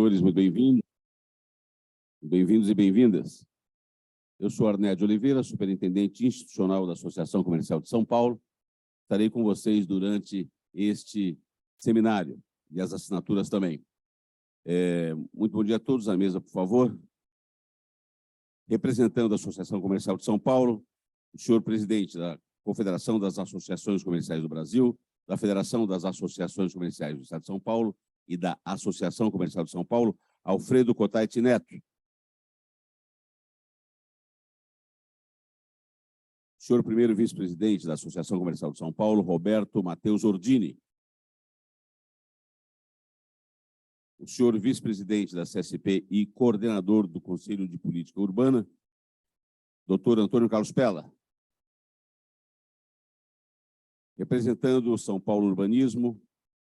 Senhores, muito bem-vindos e bem-vindas. Eu sou Arnédio Oliveira, superintendente institucional da Associação Comercial de São Paulo. Estarei com vocês durante este seminário e as assinaturas também. Muito bom dia a todos. À mesa, por favor. Representando a Associação Comercial de São Paulo, o senhor presidente da Confederação das Associações Comerciais do Brasil, da Federação das Associações Comerciais do Estado de São Paulo e da Associação Comercial de São Paulo, Alfredo Cotaiti Neto. O senhor primeiro vice-presidente da Associação Comercial de São Paulo, Roberto Matheus Ordini. O senhor vice-presidente da CSP e coordenador do Conselho de Política Urbana, doutor Antônio Carlos Pella. Representando o São Paulo Urbanismo,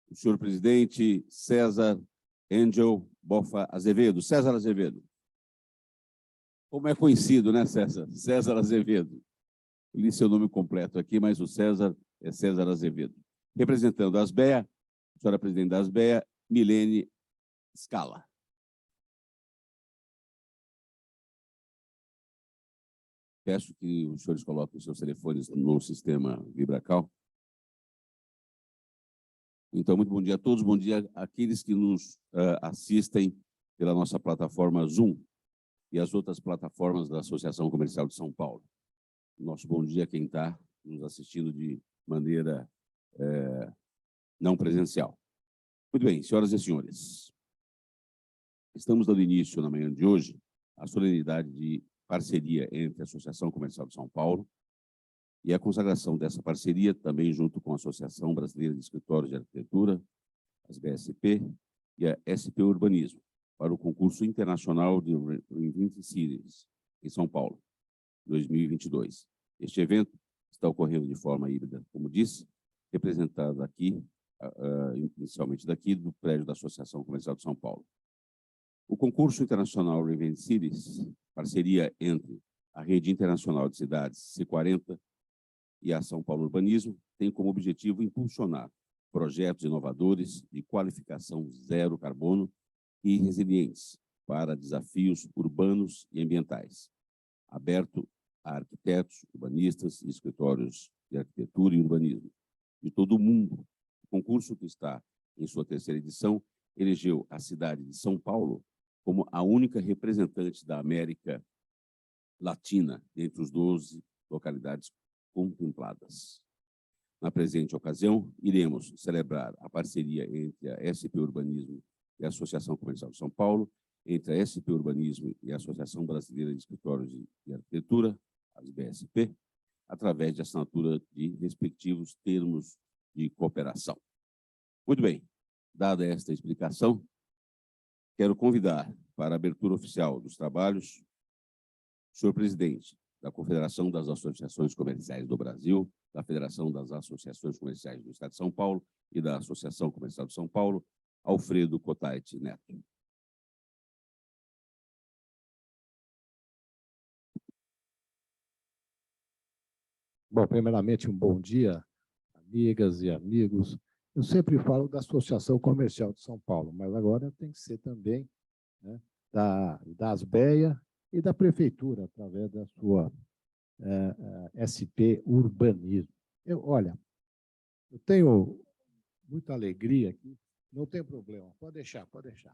o senhor presidente César Angel Bofa Azevedo. César Azevedo. Como é conhecido, né, César? César Azevedo. Eu li seu nome completo aqui, mas o César é César Azevedo. Representando a ASBEA, a senhora presidente da ASBEA, Milene Scala. Peço que os senhores coloquem os seus telefones no sistema Vibracal. Então, muito bom dia a todos. Bom dia àqueles que nos assistem pela nossa plataforma Zoom e as outras plataformas da Associação Comercial de São Paulo. Nosso bom dia a quem está nos assistindo de maneira não presencial. Muito bem, senhoras e senhores. Estamos dando início, na manhã de hoje, à solenidade de parceria entre a Associação Comercial de São Paulo e a consagração dessa parceria também junto com a Associação Brasileira de Escritórios de Arquitetura, as BSP e a SP Urbanismo, para o concurso internacional de Reinventing Cities, em São Paulo, 2022. Este evento está ocorrendo de forma híbrida, como disse, representado aqui, inicialmente daqui, do prédio da Associação Comercial de São Paulo. O concurso internacional Reinventing Cities, parceria entre a Rede Internacional de Cidades, C40, e a São Paulo Urbanismo, tem como objetivo impulsionar projetos inovadores de qualificação zero carbono e resilientes para desafios urbanos e ambientais, aberto a arquitetos, urbanistas e escritórios de arquitetura e urbanismo de todo o mundo. O concurso, que está em sua terceira edição, elegeu a cidade de São Paulo como a única representante da América Latina entre os 12 localidades contempladas. Na presente ocasião, iremos celebrar a parceria entre a SP Urbanismo e a Associação Comercial de São Paulo, entre a SP Urbanismo e a Associação Brasileira de Escritórios de Arquitetura, as BSP, através de assinatura de respectivos termos de cooperação. Muito bem, dada esta explicação, quero convidar para a abertura oficial dos trabalhos o senhor presidente da Confederação das Associações Comerciais do Brasil, da Federação das Associações Comerciais do Estado de São Paulo e da Associação Comercial de São Paulo, Alfredo Cotaiti Neto. Bom, primeiramente, um bom dia, amigas e amigos. Eu sempre falo da Associação Comercial de São Paulo, mas agora tem que ser também, né, da ASBEA e da Prefeitura, através da sua SP Urbanismo. Olha, eu tenho muita alegria aqui, não tem problema, pode deixar, pode deixar.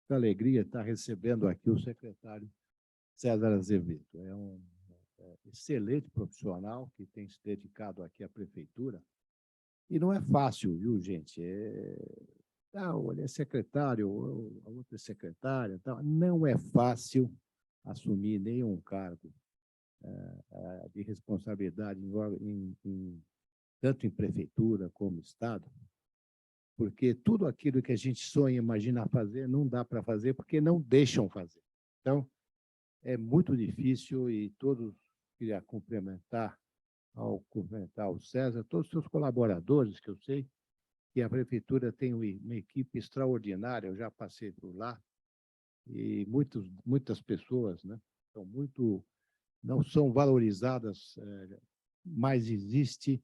Muita alegria estar recebendo aqui o secretário César Azevedo. É um excelente profissional que tem se dedicado aqui à Prefeitura. E não é fácil, viu, gente? Ele é secretário, a outra é secretária. Não é fácil assumir nenhum cargo de responsabilidade, tanto em prefeitura como Estado, porque tudo aquilo que a gente sonha, imagina fazer, não dá para fazer porque não deixam fazer. Então, é muito difícil e todos queria cumprimentar o César, todos os seus colaboradores, que eu sei que a prefeitura tem uma equipe extraordinária, eu já passei por lá, e muitas pessoas, né, não são valorizadas, mas existe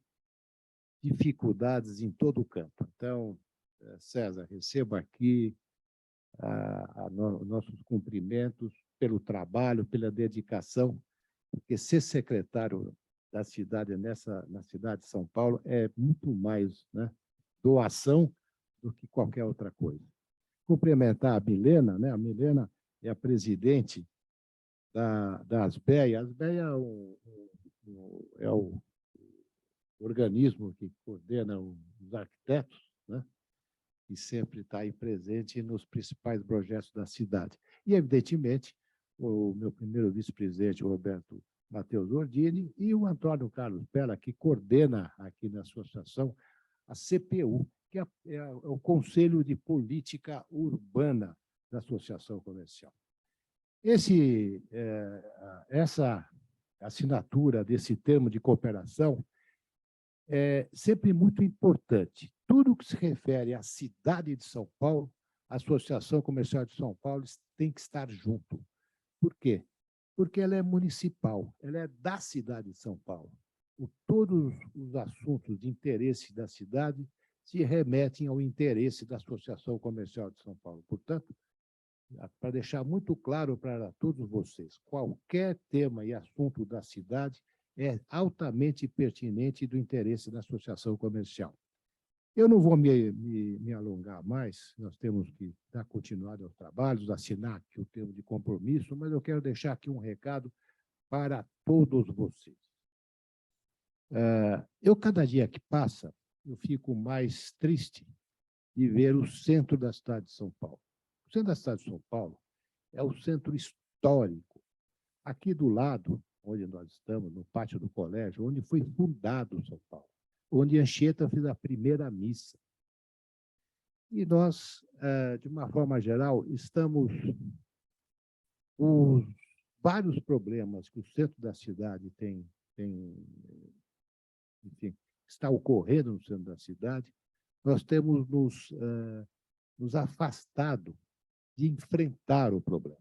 dificuldades em todo o campo. Então, César, receba aqui nossos cumprimentos pelo trabalho, pela dedicação, porque ser secretário da cidade na cidade de São Paulo é muito mais, né, doação do que qualquer outra coisa. Cumprimentar a Milena, né? A Milena é a presidente da ASBEA. A ASBEA é o organismo que coordena os arquitetos, né? E sempre está aí presente nos principais projetos da cidade. E, evidentemente, o meu primeiro vice-presidente, o Roberto Matheus Ordini, e o Antônio Carlos Pella, que coordena aqui na associação a CPU, que é o Conselho de Política Urbana da Associação Comercial. Essa assinatura desse termo de cooperação é sempre muito importante. Tudo que se refere à cidade de São Paulo, a Associação Comercial de São Paulo tem que estar junto. Por quê? Porque ela é municipal, ela é da cidade de São Paulo. Todos os assuntos de interesse da cidade se remetem ao interesse da Associação Comercial de São Paulo. Portanto, para deixar muito claro para todos vocês, qualquer tema e assunto da cidade é altamente pertinente do interesse da associação comercial. Eu não vou me alongar mais, nós temos que dar continuidade aos trabalhos, assinar aqui o termo de compromisso, mas eu quero deixar aqui um recado para todos vocês. Cada dia que passa, eu fico mais triste de ver o centro da cidade de São Paulo. O centro da cidade de São Paulo é o centro histórico. Aqui do lado, onde nós estamos, no pátio do colégio, onde foi fundado São Paulo, onde Anchieta fez a primeira missa. E nós, de uma forma geral, estamos com vários problemas que o centro da cidade enfim, está ocorrendo no centro da cidade, nós temos nos afastado de enfrentar o problema.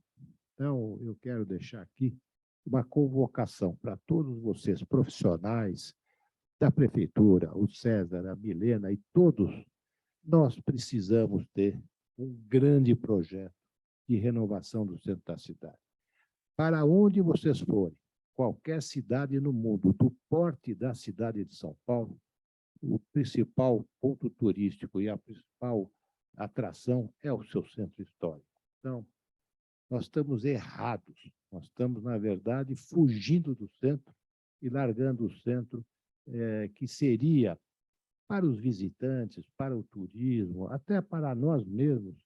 Então, eu quero deixar aqui uma convocação para todos vocês, profissionais da prefeitura, o César, a Milena e todos, nós precisamos ter um grande projeto de renovação do centro da cidade. Para onde vocês forem, qualquer cidade no mundo, do porte da cidade de São Paulo, o principal ponto turístico e a principal atração é o seu centro histórico. Então, nós estamos errados. Nós estamos, na verdade, fugindo do centro e largando o centro, que seria, para os visitantes, para o turismo, até para nós mesmos,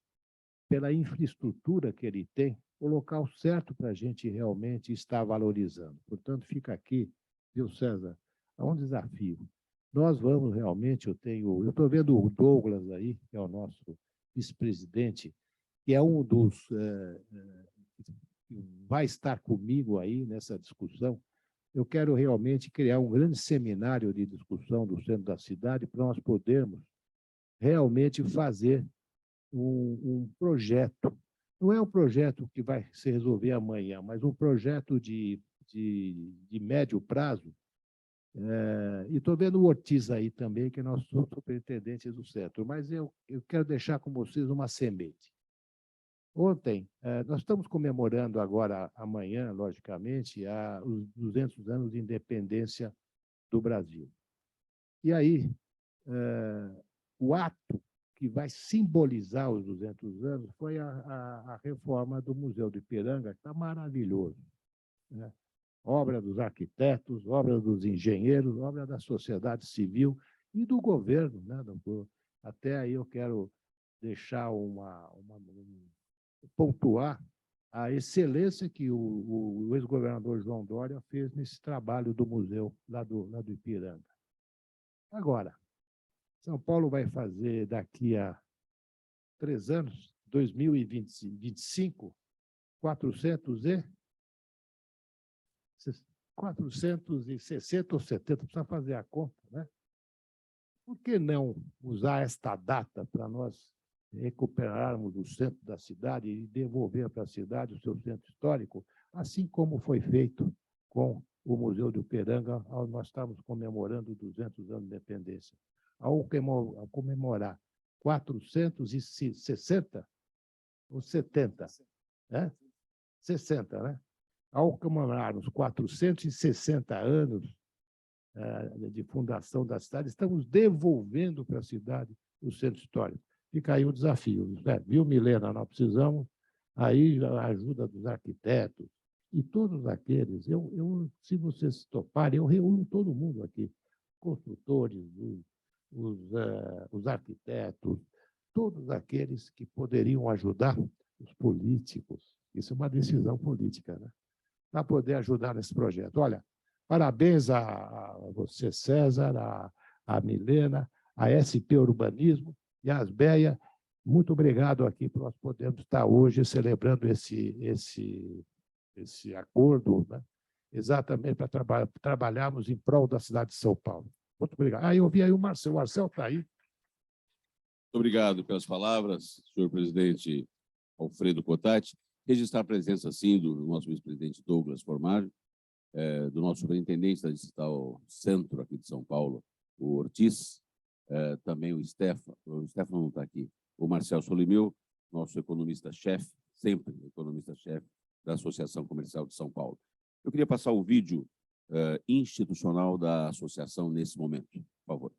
pela infraestrutura que ele tem, o local certo para a gente realmente estar valorizando. Portanto, fica aqui, viu, César, é um desafio. Nós vamos realmente, eu estou vendo o Douglas aí, que é o nosso vice-presidente, que é um dos que vai estar comigo aí nessa discussão. Eu quero realmente criar um grande seminário de discussão do centro da cidade para nós podermos realmente fazer um projeto. Não é um projeto que vai se resolver amanhã, mas um projeto de médio prazo. E estou vendo o Ortiz aí também, que é nosso superintendente do centro, mas eu quero deixar com vocês uma semente. Ontem, nós estamos comemorando agora, amanhã, logicamente, os 200 anos de independência do Brasil. E aí, o ato que vai simbolizar os 200 anos foi a reforma do Museu do Ipiranga, que está maravilhoso, né? Obra dos arquitetos, obra dos engenheiros, obra da sociedade civil e do governo, né? Até aí eu quero deixar pontuar a excelência que o ex-governador João Dória fez nesse trabalho do museu lá do Ipiranga. Agora, São Paulo vai fazer daqui a 3 anos, 2025, 460 ou 70, precisa fazer a conta, né? Por que não usar esta data para nós recuperarmos o centro da cidade e devolver para a cidade o seu centro histórico, assim como foi feito com o Museu do Ipiranga, ao nós estamos comemorando 200 anos de independência. Ao comemorar 460, Os 70, né? 60, né? Ao comemorar os 460 anos de fundação da cidade, estamos devolvendo para a cidade o centro histórico. Fica aí o desafio, né? Viu, Milena? Nós precisamos aí a ajuda dos arquitetos e todos aqueles. Se vocês toparem, eu reúno todo mundo aqui, construtores, os arquitetos, todos aqueles que poderiam ajudar os políticos. Isso é uma decisão política, né? Para poder ajudar nesse projeto. Olha, parabéns a você, César, a Milena, a SP Urbanismo e a Asbeia. Muito obrigado aqui por nós podermos estar hoje celebrando esse acordo, né? Exatamente para trabalharmos em prol da cidade de São Paulo. Muito obrigado. Eu vi aí o Marcel está aí. Muito obrigado pelas palavras, senhor presidente Alfredo Cotati. Registrar a presença, sim, do nosso vice-presidente Douglas Formaggio, do nosso superintendente da Digital Centro aqui de São Paulo, o Ortiz, também o Stefano não está aqui, o Marcel Solimeu, nosso economista-chefe, sempre economista-chefe da Associação Comercial de São Paulo. Eu queria passar o vídeo institucional da associação nesse momento, por favor.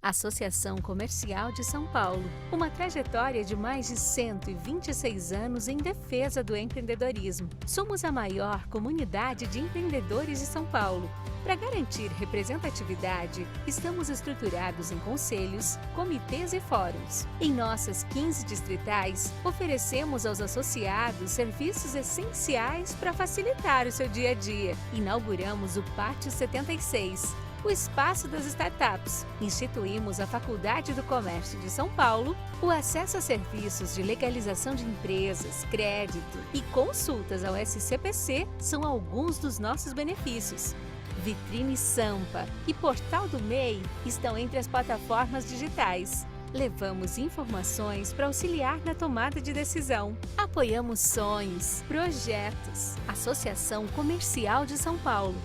Associação Comercial de São Paulo, uma trajetória de mais de 126 anos em defesa do empreendedorismo. Somos a maior comunidade de empreendedores de São Paulo. Para garantir representatividade, estamos estruturados em conselhos, comitês e fóruns. Em nossas 15 distritais, oferecemos aos associados serviços essenciais para facilitar o seu dia a dia. Inauguramos o Pátio 76, o Espaço das Startups. Instituímos a Faculdade do Comércio de São Paulo, o acesso a serviços de legalização de empresas, crédito e consultas ao SCPC são alguns dos nossos benefícios. Vitrine Sampa e Portal do MEI estão entre as plataformas digitais. Levamos informações para auxiliar na tomada de decisão. Apoiamos sonhos, projetos. Associação Comercial de São Paulo.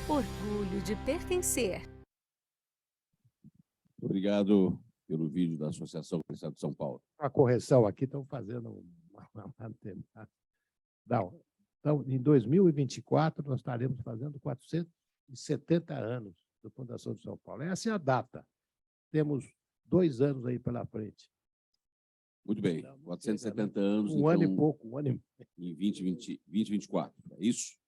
Orgulho de pertencer. Obrigado pelo vídeo da Associação Comercial de São Paulo. A correção aqui, estão fazendo Não. Então, em 2024, nós estaremos fazendo 470 anos da Fundação de São Paulo. Essa é a data. Temos 2 anos aí pela frente. Muito bem, 470 anos. Um ano e pouco, um ano e... Em 2024, é isso?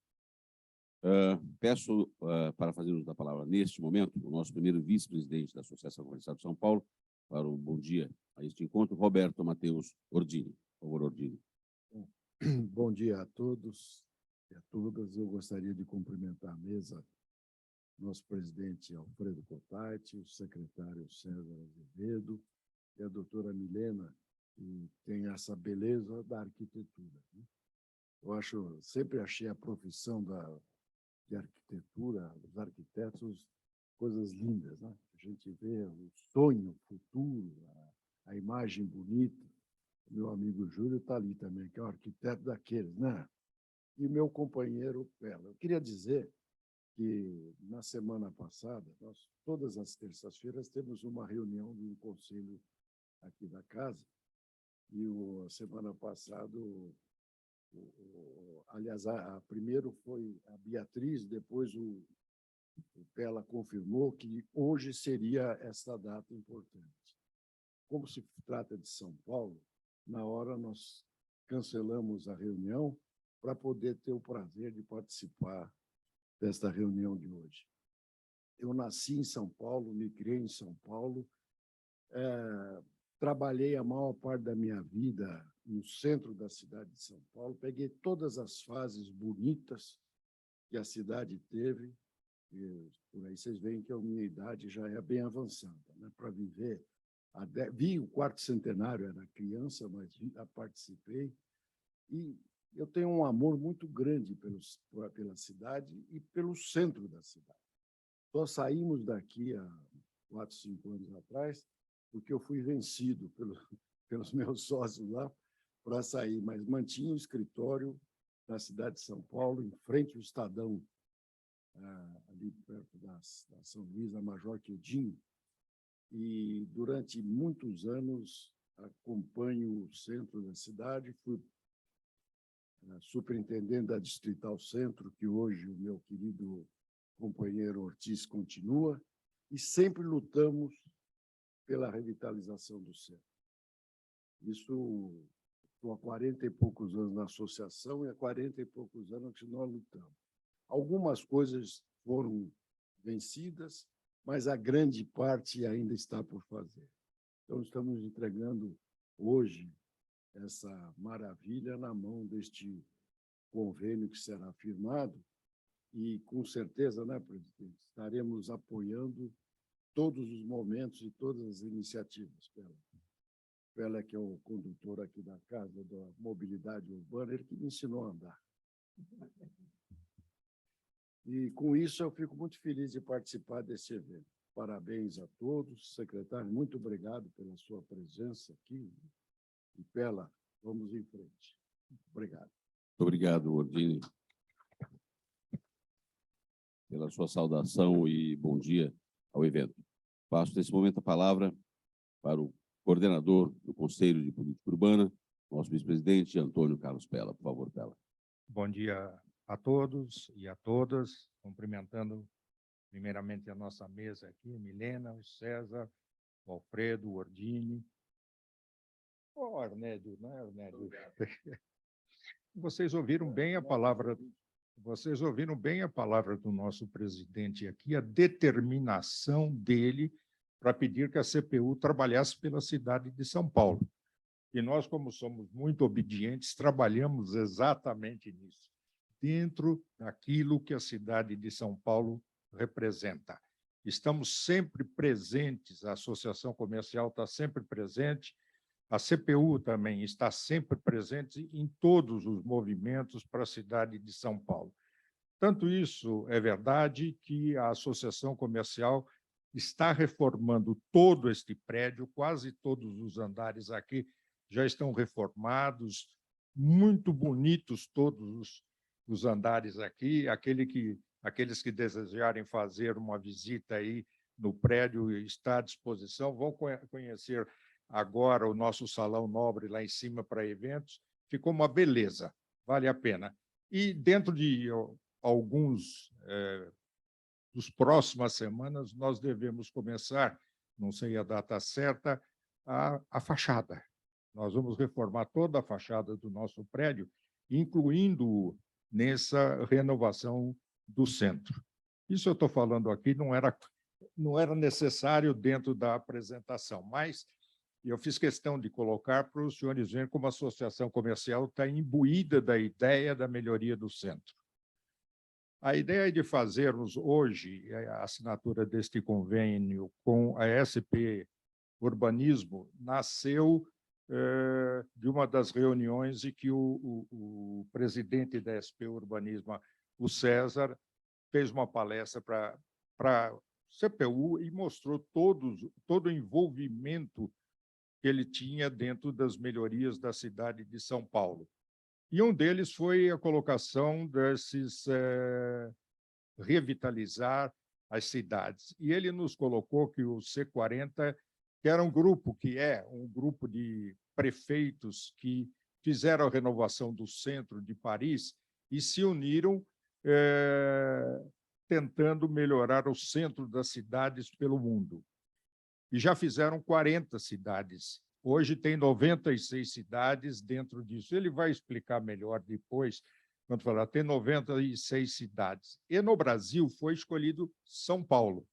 Peço para fazer uso da palavra neste momento o nosso primeiro vice-presidente da Associação Comercial de São Paulo, para um bom dia a este encontro, Roberto Matheus Ordini. Por favor, Ordini. Bom dia a todos e a todas. Eu gostaria de cumprimentar a mesa, nosso presidente Alfredo Cotati, o secretário César Azevedo e a doutora Milena, que tem essa beleza da arquitetura. Eu sempre achei a profissão de arquitetura, os arquitetos, coisas lindas, né? A gente vê o sonho, o futuro, a imagem bonita. O meu amigo Júlio está ali também, que é o arquiteto daqueles, né? E o meu companheiro Pela. Eu queria dizer que, na semana passada, nós, todas as terças-feiras, temos uma reunião de um conselho aqui da casa, e a semana passada, aliás, primeiro foi a Beatriz, depois o Pela confirmou que hoje seria essa data importante. Como se trata de São Paulo, na hora nós cancelamos a reunião para poder ter o prazer de participar desta reunião de hoje. Eu nasci em São Paulo, me criei em São Paulo, trabalhei a maior parte da minha vida no centro da cidade de São Paulo, peguei todas as fases bonitas que a cidade teve, e por aí vocês veem que a minha idade já é bem avançada, né? Para viver. Vi o 4º centenário, era criança, mas participei, e eu tenho um amor muito grande pela cidade e pelo centro da cidade. Nós saímos daqui há 4, 5 anos atrás, porque eu fui vencido pelos meus sócios lá para sair, mas mantinha o escritório na cidade de São Paulo, em frente ao Estadão, ali perto da São Luís, a Major Quedinho. e durante muitos anos acompanho o centro da cidade, fui superintendente da Distrital Centro, que hoje o meu querido companheiro Ortiz continua, e sempre lutamos pela revitalização do centro. Isso, estou há 40 e poucos anos na associação e há 40 e poucos anos que nós lutamos. Algumas coisas foram vencidas, mas a grande parte ainda está por fazer. Então, estamos entregando hoje essa maravilha na mão deste convênio que será firmado e, com certeza, né, presidente, estaremos apoiando todos os momentos e todas as iniciativas. Pela que é o condutor aqui da Casa da Mobilidade Urbana, ele que me ensinou a andar. E, com isso, eu fico muito feliz de participar desse evento. Parabéns a todos. Secretário, muito obrigado pela sua presença aqui. E, Pela, vamos em frente. Obrigado. Muito obrigado, Ordini, pela sua saudação e bom dia ao evento. Passo, nesse momento, a palavra para o coordenador do Conselho de Política Urbana, nosso vice-presidente, Antônio Carlos Pela. Por favor, Pela. Bom dia a todos e a todas, cumprimentando primeiramente a nossa mesa aqui, Milena, o César, o Alfredo, o Ordini, o Arnédio, não é, Arnédio? Vocês ouviram bem a palavra do nosso presidente aqui, a determinação dele para pedir que a CPU trabalhasse pela cidade de São Paulo. E nós, como somos muito obedientes, trabalhamos exatamente nisso, dentro daquilo que a cidade de São Paulo representa. Estamos sempre presentes, a Associação Comercial está sempre presente, a CPU também está sempre presente em todos os movimentos para a cidade de São Paulo. Tanto isso é verdade que a Associação Comercial está reformando todo este prédio, quase todos os andares aqui já estão reformados, muito bonitos todos os andares aqui, aqueles que desejarem fazer uma visita aí no prédio está à disposição, vão conhecer agora o nosso salão nobre lá em cima para eventos, ficou uma beleza, vale a pena. E dentro de alguns dos próximas semanas, nós devemos começar, não sei a data certa, a fachada. Nós vamos reformar toda a fachada do nosso prédio, incluindo nessa renovação do centro. Isso eu estou falando aqui, não era necessário dentro da apresentação, mas eu fiz questão de colocar para os senhores verem como a associação comercial está imbuída da ideia da melhoria do centro. A ideia de fazermos hoje a assinatura deste convênio com a SP Urbanismo nasceu de uma das reuniões em que o presidente da SP Urbanismo, o César, fez uma palestra para a CPU e mostrou todo o envolvimento que ele tinha dentro das melhorias da cidade de São Paulo. E um deles foi a colocação desses revitalizar as cidades. E ele nos colocou que o C40, que era um grupo de prefeitos que fizeram a renovação do centro de Paris e se uniram tentando melhorar o centro das cidades pelo mundo. E já fizeram 40 cidades. Hoje tem 96 cidades dentro disso. Ele vai explicar melhor depois, quando falar, tem 96 cidades. E no Brasil foi escolhido São Paulo.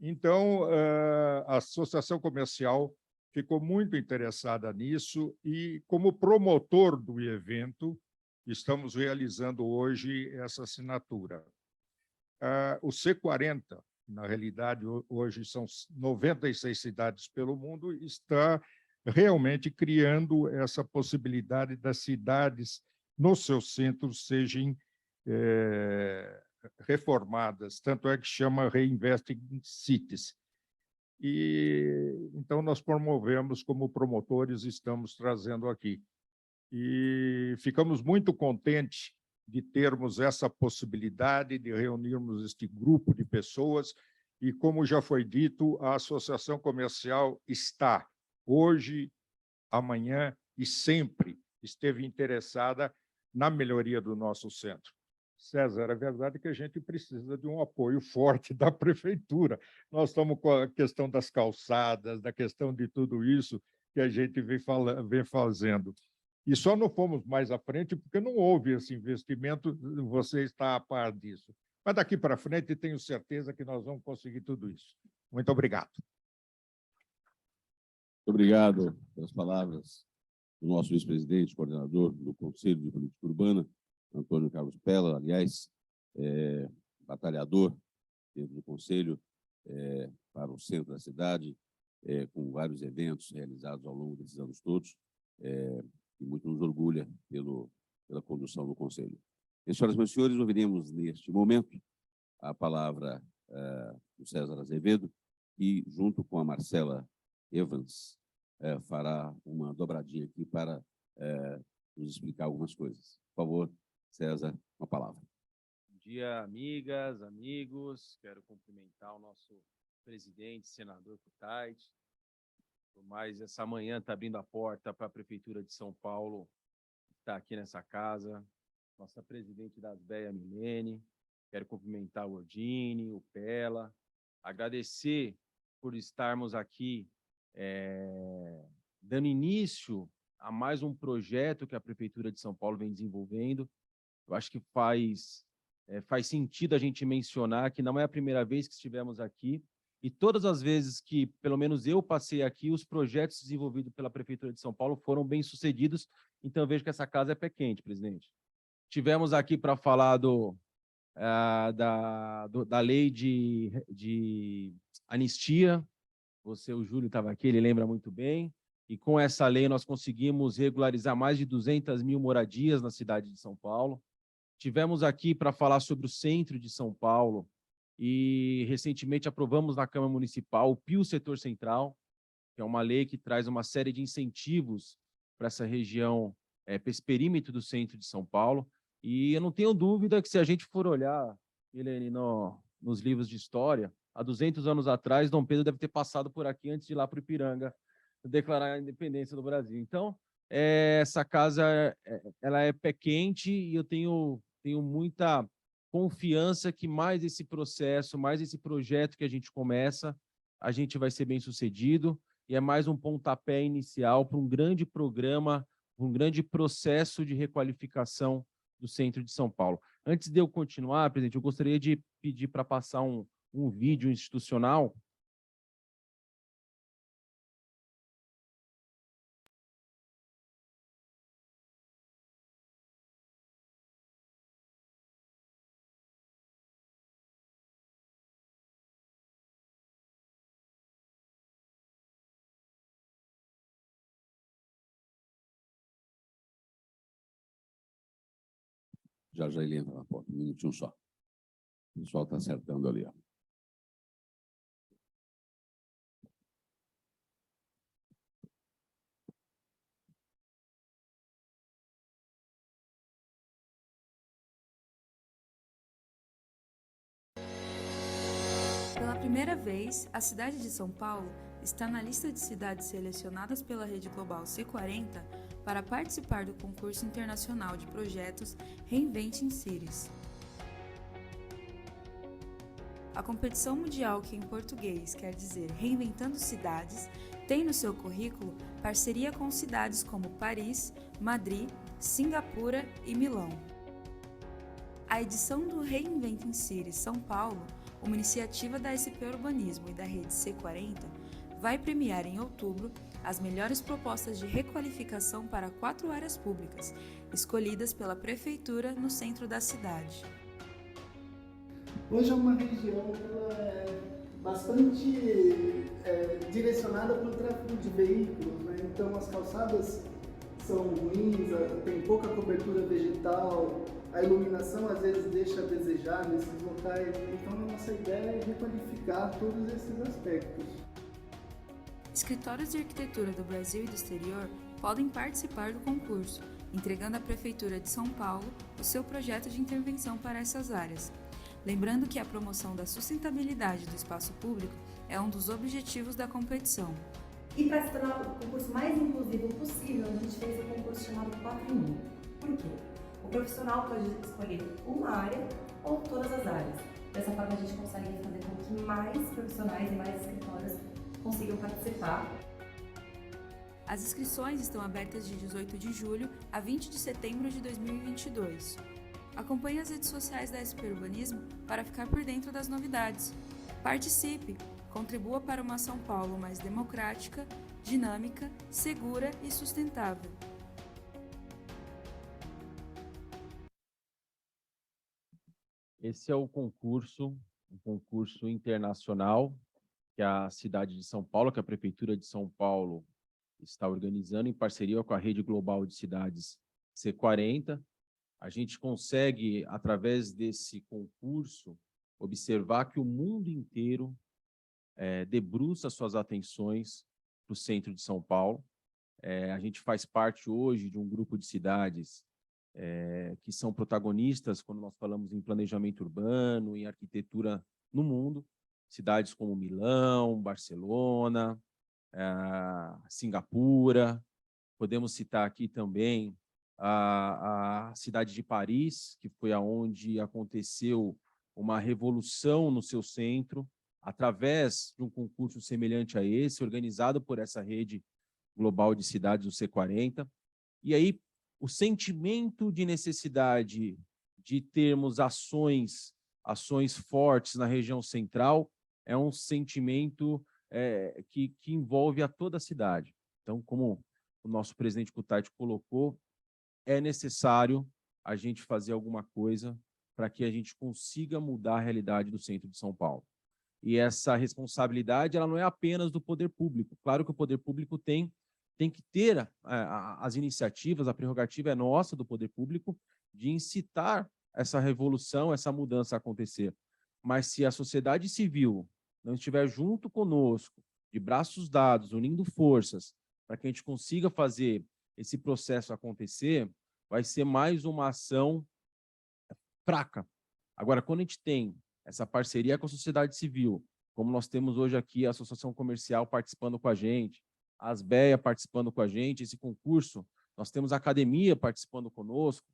Então, a Associação Comercial ficou muito interessada nisso e, como promotor do evento, estamos realizando hoje essa assinatura. O C40, na realidade, hoje são 96 cidades pelo mundo, está realmente criando essa possibilidade das cidades, nos seus centros, sejam reformadas. Tanto é que chama Reinvesting Cities. E, então, nós promovemos, como promotores, estamos trazendo aqui. E ficamos muito contentes de termos essa possibilidade de reunirmos este grupo de pessoas E, como já foi dito, a Associação Comercial está, hoje, amanhã e sempre, esteve interessada na melhoria do nosso centro. César, é verdade que a gente precisa de um apoio forte da prefeitura. Nós estamos com a questão das calçadas, da questão de tudo isso que a gente vem fazendo. E só não fomos mais à frente porque não houve esse investimento, você está a par disso. Mas daqui para frente tenho certeza que nós vamos conseguir tudo isso. Muito obrigado. Muito obrigado pelas palavras do nosso vice-presidente, coordenador do Conselho de Política Urbana, Antônio Carlos Pella, aliás, batalhador dentro do Conselho para o centro da cidade, com vários eventos realizados ao longo desses anos todos, e muito nos orgulha pela condução do Conselho. Senhoras e meus senhores, ouviremos neste momento a palavra do César Azevedo, que, junto com a Marcela Evans, fará uma dobradinha aqui para nos explicar algumas coisas. Por favor, César, uma palavra. Bom dia, amigas, amigos. Quero cumprimentar o nosso presidente, senador Kutait. Por mais essa manhã está abrindo a porta para a Prefeitura de São Paulo, que está aqui nessa casa. Nossa presidente da Asbeia, Milene. Quero cumprimentar o Ordini, o Pella. Agradecer por estarmos aqui dando início a mais um projeto que a Prefeitura de São Paulo vem desenvolvendo. Eu acho que faz sentido a gente mencionar que não é a primeira vez que estivemos aqui, e todas as vezes que, pelo menos eu passei aqui, os projetos desenvolvidos pela Prefeitura de São Paulo foram bem-sucedidos, então eu vejo que essa casa é pé quente, presidente. Tivemos aqui para falar da lei de anistia, o Júlio estava aqui, ele lembra muito bem, e com essa lei nós conseguimos regularizar mais de 200 mil moradias na cidade de São Paulo. Tivemos aqui para falar sobre o centro de São Paulo e, recentemente, aprovamos na Câmara Municipal o PIO Setor Central, que é uma lei que traz uma série de incentivos para essa região, para esse perímetro do centro de São Paulo. E eu não tenho dúvida que, se a gente for olhar, Helene, nos livros de história, há 200 anos atrás, Dom Pedro deve ter passado por aqui antes de ir lá para o Ipiranga declarar a independência do Brasil. Então, essa casa ela é pé quente e eu tenho muita confiança que mais esse processo, mais esse projeto que a gente começa, a gente vai ser bem sucedido, e é mais um pontapé inicial para um grande programa, um grande processo de requalificação do centro de São Paulo. Antes de eu continuar, presidente, eu gostaria de pedir para passar um vídeo institucional. Já ele entra na porta, um minutinho só. O pessoal está acertando ali, ó. Pela primeira vez, a cidade de São Paulo está na lista de cidades selecionadas pela Rede Global C40 para participar do concurso internacional de projetos Reinventing Cities. A competição mundial, que em português quer dizer Reinventando Cidades, tem no seu currículo parceria com cidades como Paris, Madrid, Singapura e Milão. A edição do Reinventing Cities São Paulo, uma iniciativa da SP Urbanismo e da Rede C40, vai premiar em outubro as melhores propostas de requalificação para 4 áreas públicas, escolhidas pela Prefeitura no centro da cidade. Hoje é uma região que ela é bastante direcionada para o tráfego de veículos, né? Então as calçadas são ruins, tem pouca cobertura vegetal, a iluminação às vezes deixa a desejar nesses locais, então a nossa ideia é requalificar todos esses aspectos. Escritórios de arquitetura do Brasil e do exterior podem participar do concurso, entregando à Prefeitura de São Paulo o seu projeto de intervenção para essas áreas. Lembrando que a promoção da sustentabilidade do espaço público é um dos objetivos da competição. E para se tornar o concurso mais inclusivo possível, a gente fez um concurso chamado 4 em 1. Por quê? O profissional pode escolher uma área ou todas as áreas. Dessa forma, a gente consegue fazer com que mais profissionais e mais escritórios consigam participar. As inscrições estão abertas de 18 de julho a 20 de setembro de 2022. Acompanhe as redes sociais da SP Urbanismo para ficar por dentro das novidades. Participe! Contribua para uma São Paulo mais democrática, dinâmica, segura e sustentável. Esse é um concurso internacional que a cidade de São Paulo, que a Prefeitura de São Paulo está organizando em parceria com a Rede Global de Cidades C40. A gente consegue, através desse concurso, observar que o mundo inteiro debruça suas atenções para o centro de São Paulo. A gente faz parte hoje de um grupo de cidades que são protagonistas quando nós falamos em planejamento urbano, em arquitetura no mundo. Cidades como Milão, Barcelona, Singapura. Podemos citar aqui também a cidade de Paris, que foi aonde aconteceu uma revolução no seu centro, através de um concurso semelhante a esse, organizado por essa rede global de cidades, o C40. E aí, o sentimento de necessidade de termos ações fortes na região central é um sentimento que envolve a toda a cidade. Então, como o nosso presidente Kutait colocou, é necessário a gente fazer alguma coisa para que a gente consiga mudar a realidade do centro de São Paulo. E essa responsabilidade, ela não é apenas do poder público. Claro que o poder público tem que ter as iniciativas, a prerrogativa é nossa, do poder público, de incitar essa revolução, essa mudança a acontecer. Mas se a sociedade civil não estiver junto conosco, de braços dados, unindo forças, para que a gente consiga fazer esse processo acontecer, vai ser mais uma ação fraca. Agora, quando a gente tem essa parceria com a sociedade civil, como nós temos hoje aqui a Associação Comercial participando com a gente, a Asbeia participando com a gente, esse concurso, nós temos a academia participando conosco.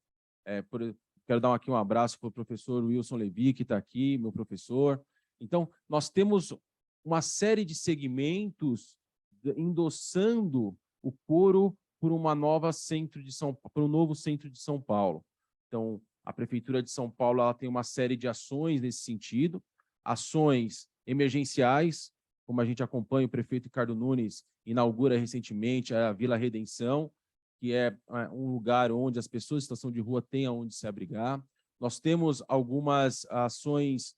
Quero dar aqui um abraço para o professor Wilson Levi, que está aqui, meu professor. Então, nós temos uma série de segmentos endossando o coro por um novo centro de São Paulo. Então, a Prefeitura de São Paulo ela tem uma série de ações nesse sentido, ações emergenciais, como a gente acompanha, o prefeito Ricardo Nunes inaugura recentemente a Vila Redenção, que é um lugar onde as pessoas em situação de rua têm aonde se abrigar. Nós temos algumas ações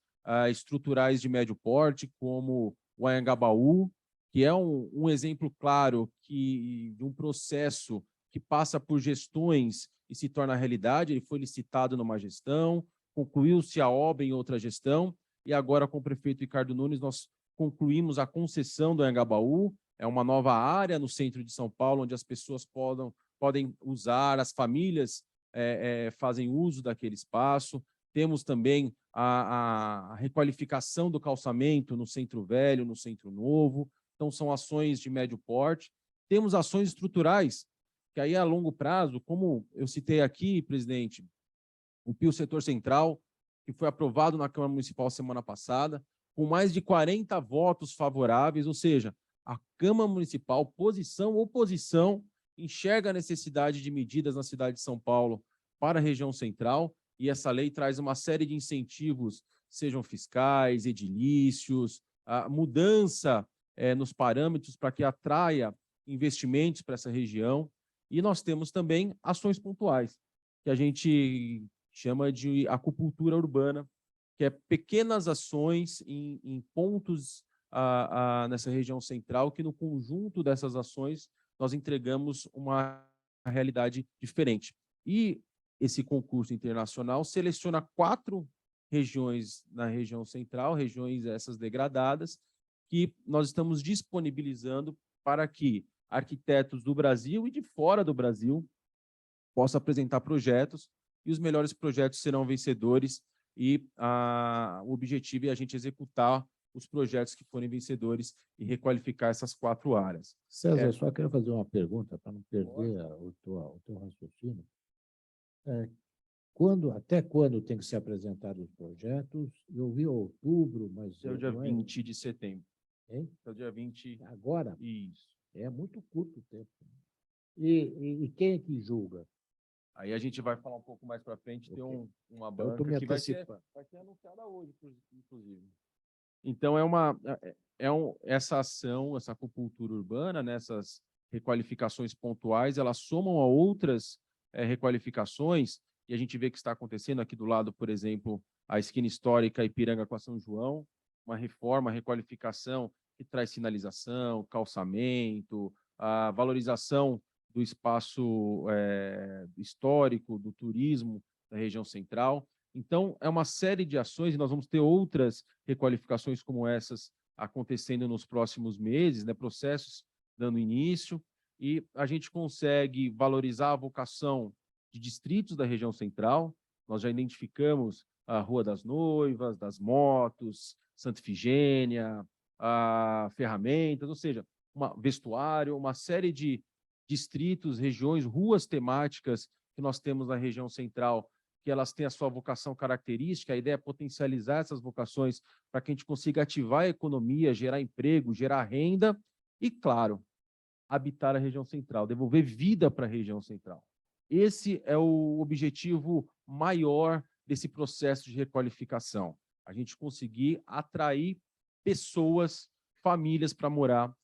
estruturais de médio porte, como o Anhangabaú, que é um exemplo claro de um processo que passa por gestões e se torna realidade. Ele foi licitado numa gestão, concluiu-se a obra em outra gestão, e agora com o prefeito Ricardo Nunes nós concluímos a concessão do Anhangabaú. É uma nova área no centro de São Paulo, onde as pessoas podem usar, as famílias fazem uso daquele espaço. Temos também a requalificação do calçamento no Centro Velho, no Centro Novo. Então, são ações de médio porte. Temos ações estruturais, que aí a longo prazo, como eu citei aqui, presidente, o Pio Setor Central, que foi aprovado na Câmara Municipal semana passada, com mais de 40 votos favoráveis, ou seja, a Câmara Municipal, oposição, enxerga a necessidade de medidas na cidade de São Paulo para a região central, e essa lei traz uma série de incentivos, sejam fiscais, edilícios, a mudança nos parâmetros para que atraia investimentos para essa região. E nós temos também ações pontuais, que a gente chama de acupuntura urbana, que é pequenas ações em pontos nessa região central, que no conjunto dessas ações nós entregamos uma realidade diferente. E esse concurso internacional seleciona 4 regiões na região central, regiões essas degradadas, que nós estamos disponibilizando para que arquitetos do Brasil e de fora do Brasil possam apresentar projetos, e os melhores projetos serão vencedores e o objetivo é a gente executar os projetos que forem vencedores e requalificar essas 4 áreas. César, eu só quero fazer uma pergunta para não perder o teu raciocínio. Até quando tem que ser apresentados os projetos? Eu vi outubro, mas... É o dia não 20 de setembro. Hein? É o dia 20. Agora? Isso. É muito curto o tempo. E quem é que julga? Aí a gente vai falar um pouco mais para frente, tem uma Eu estou banca me que vai ser antecipando. anunciada hoje, inclusive. Então, essa ação, essa acupuntura urbana, né, essas requalificações pontuais, elas somam a outras requalificações, e a gente vê que está acontecendo aqui do lado, por exemplo, a esquina histórica Ipiranga com a São João, uma reforma, requalificação que traz sinalização, calçamento, a valorização do espaço histórico, do turismo da região central. Então, é uma série de ações, e nós vamos ter outras requalificações como essas acontecendo nos próximos meses, né, processos dando início, e a gente consegue valorizar a vocação de distritos da região central. Nós já identificamos a Rua das Noivas, das Motos, Santa Ifigênia, a Ferramentas, ou seja, vestuário, uma série de distritos, regiões, ruas temáticas que nós temos na região central, que elas têm a sua vocação característica. A ideia é potencializar essas vocações para que a gente consiga ativar a economia, gerar emprego, gerar renda e, claro, habitar a região central, devolver vida para a região central. Esse é o objetivo maior desse processo de requalificação, a gente conseguir atrair pessoas, famílias para morar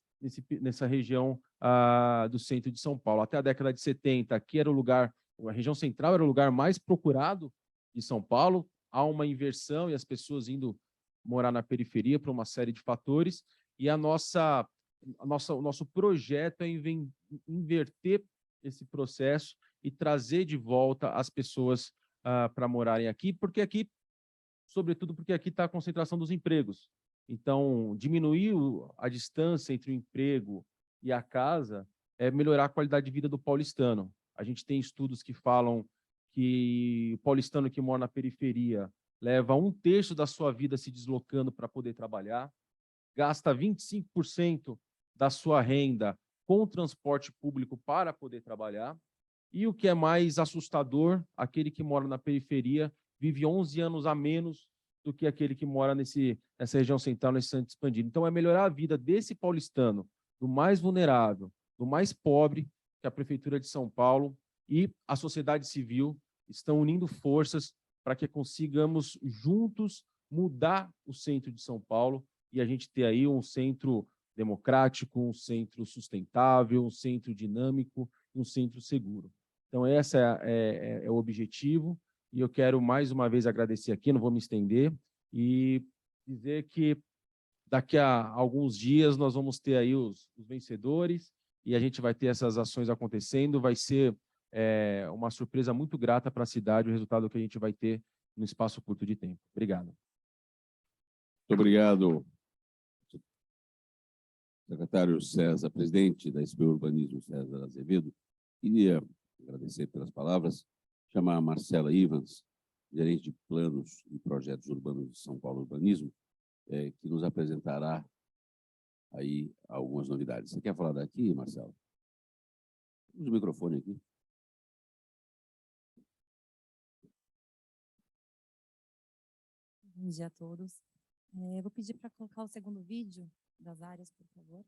nessa região do centro de São Paulo. Até a década de 70, aqui era o lugar, a região central era o lugar mais procurado de São Paulo. Há uma inversão e as pessoas indo morar na periferia por uma série de fatores, e o nosso projeto é inverter esse processo e trazer de volta as pessoas para morarem aqui, sobretudo porque aqui está a concentração dos empregos. Então, diminuir a distância entre o emprego e a casa é melhorar a qualidade de vida do paulistano. A gente tem estudos que falam que o paulistano que mora na periferia leva 1/3 da sua vida se deslocando para poder trabalhar, gasta 25% da sua renda com o transporte público para poder trabalhar, e o que é mais assustador, aquele que mora na periferia vive 11 anos a menos do que aquele que mora nessa região central, nesse centro expandido. Então, é melhorar a vida desse paulistano, do mais vulnerável, do mais pobre, que a Prefeitura de São Paulo e a sociedade civil estão unindo forças para que consigamos juntos mudar o centro de São Paulo e a gente ter aí um centro democrático, um centro sustentável, um centro dinâmico, um centro seguro. Então, esse é o objetivo, e eu quero mais uma vez agradecer aqui, não vou me estender, e dizer que daqui a alguns dias nós vamos ter aí os vencedores, e a gente vai ter essas ações acontecendo. Vai ser uma surpresa muito grata para a cidade, o resultado que a gente vai ter no espaço curto de tempo. Obrigado. Muito obrigado, secretário César, presidente da SPU Urbanismo, César Azevedo. Queria agradecer pelas palavras, chamar a Marcela Ivans, gerente de planos e projetos urbanos de São Paulo Urbanismo, que nos apresentará aí algumas novidades. Você quer falar daqui, Marcela? Usa o microfone aqui. Bom dia a todos. Eu vou pedir para colocar o segundo vídeo das áreas, por favor.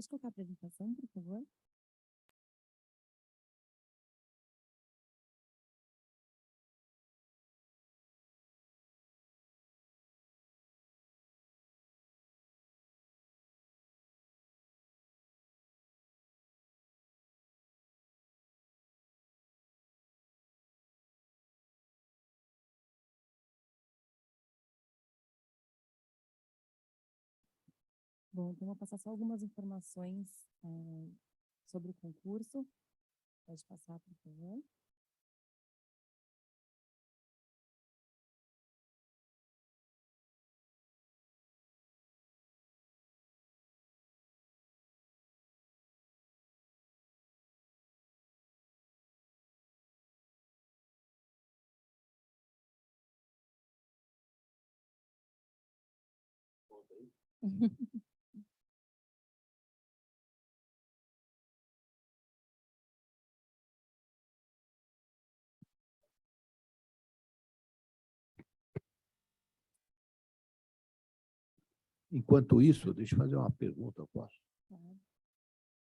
Pode colocar a apresentação, por favor? Bom, então vou passar só algumas informações sobre o concurso. Pode passar, por favor. Enquanto isso, deixa eu fazer uma pergunta, eu posso? Claro.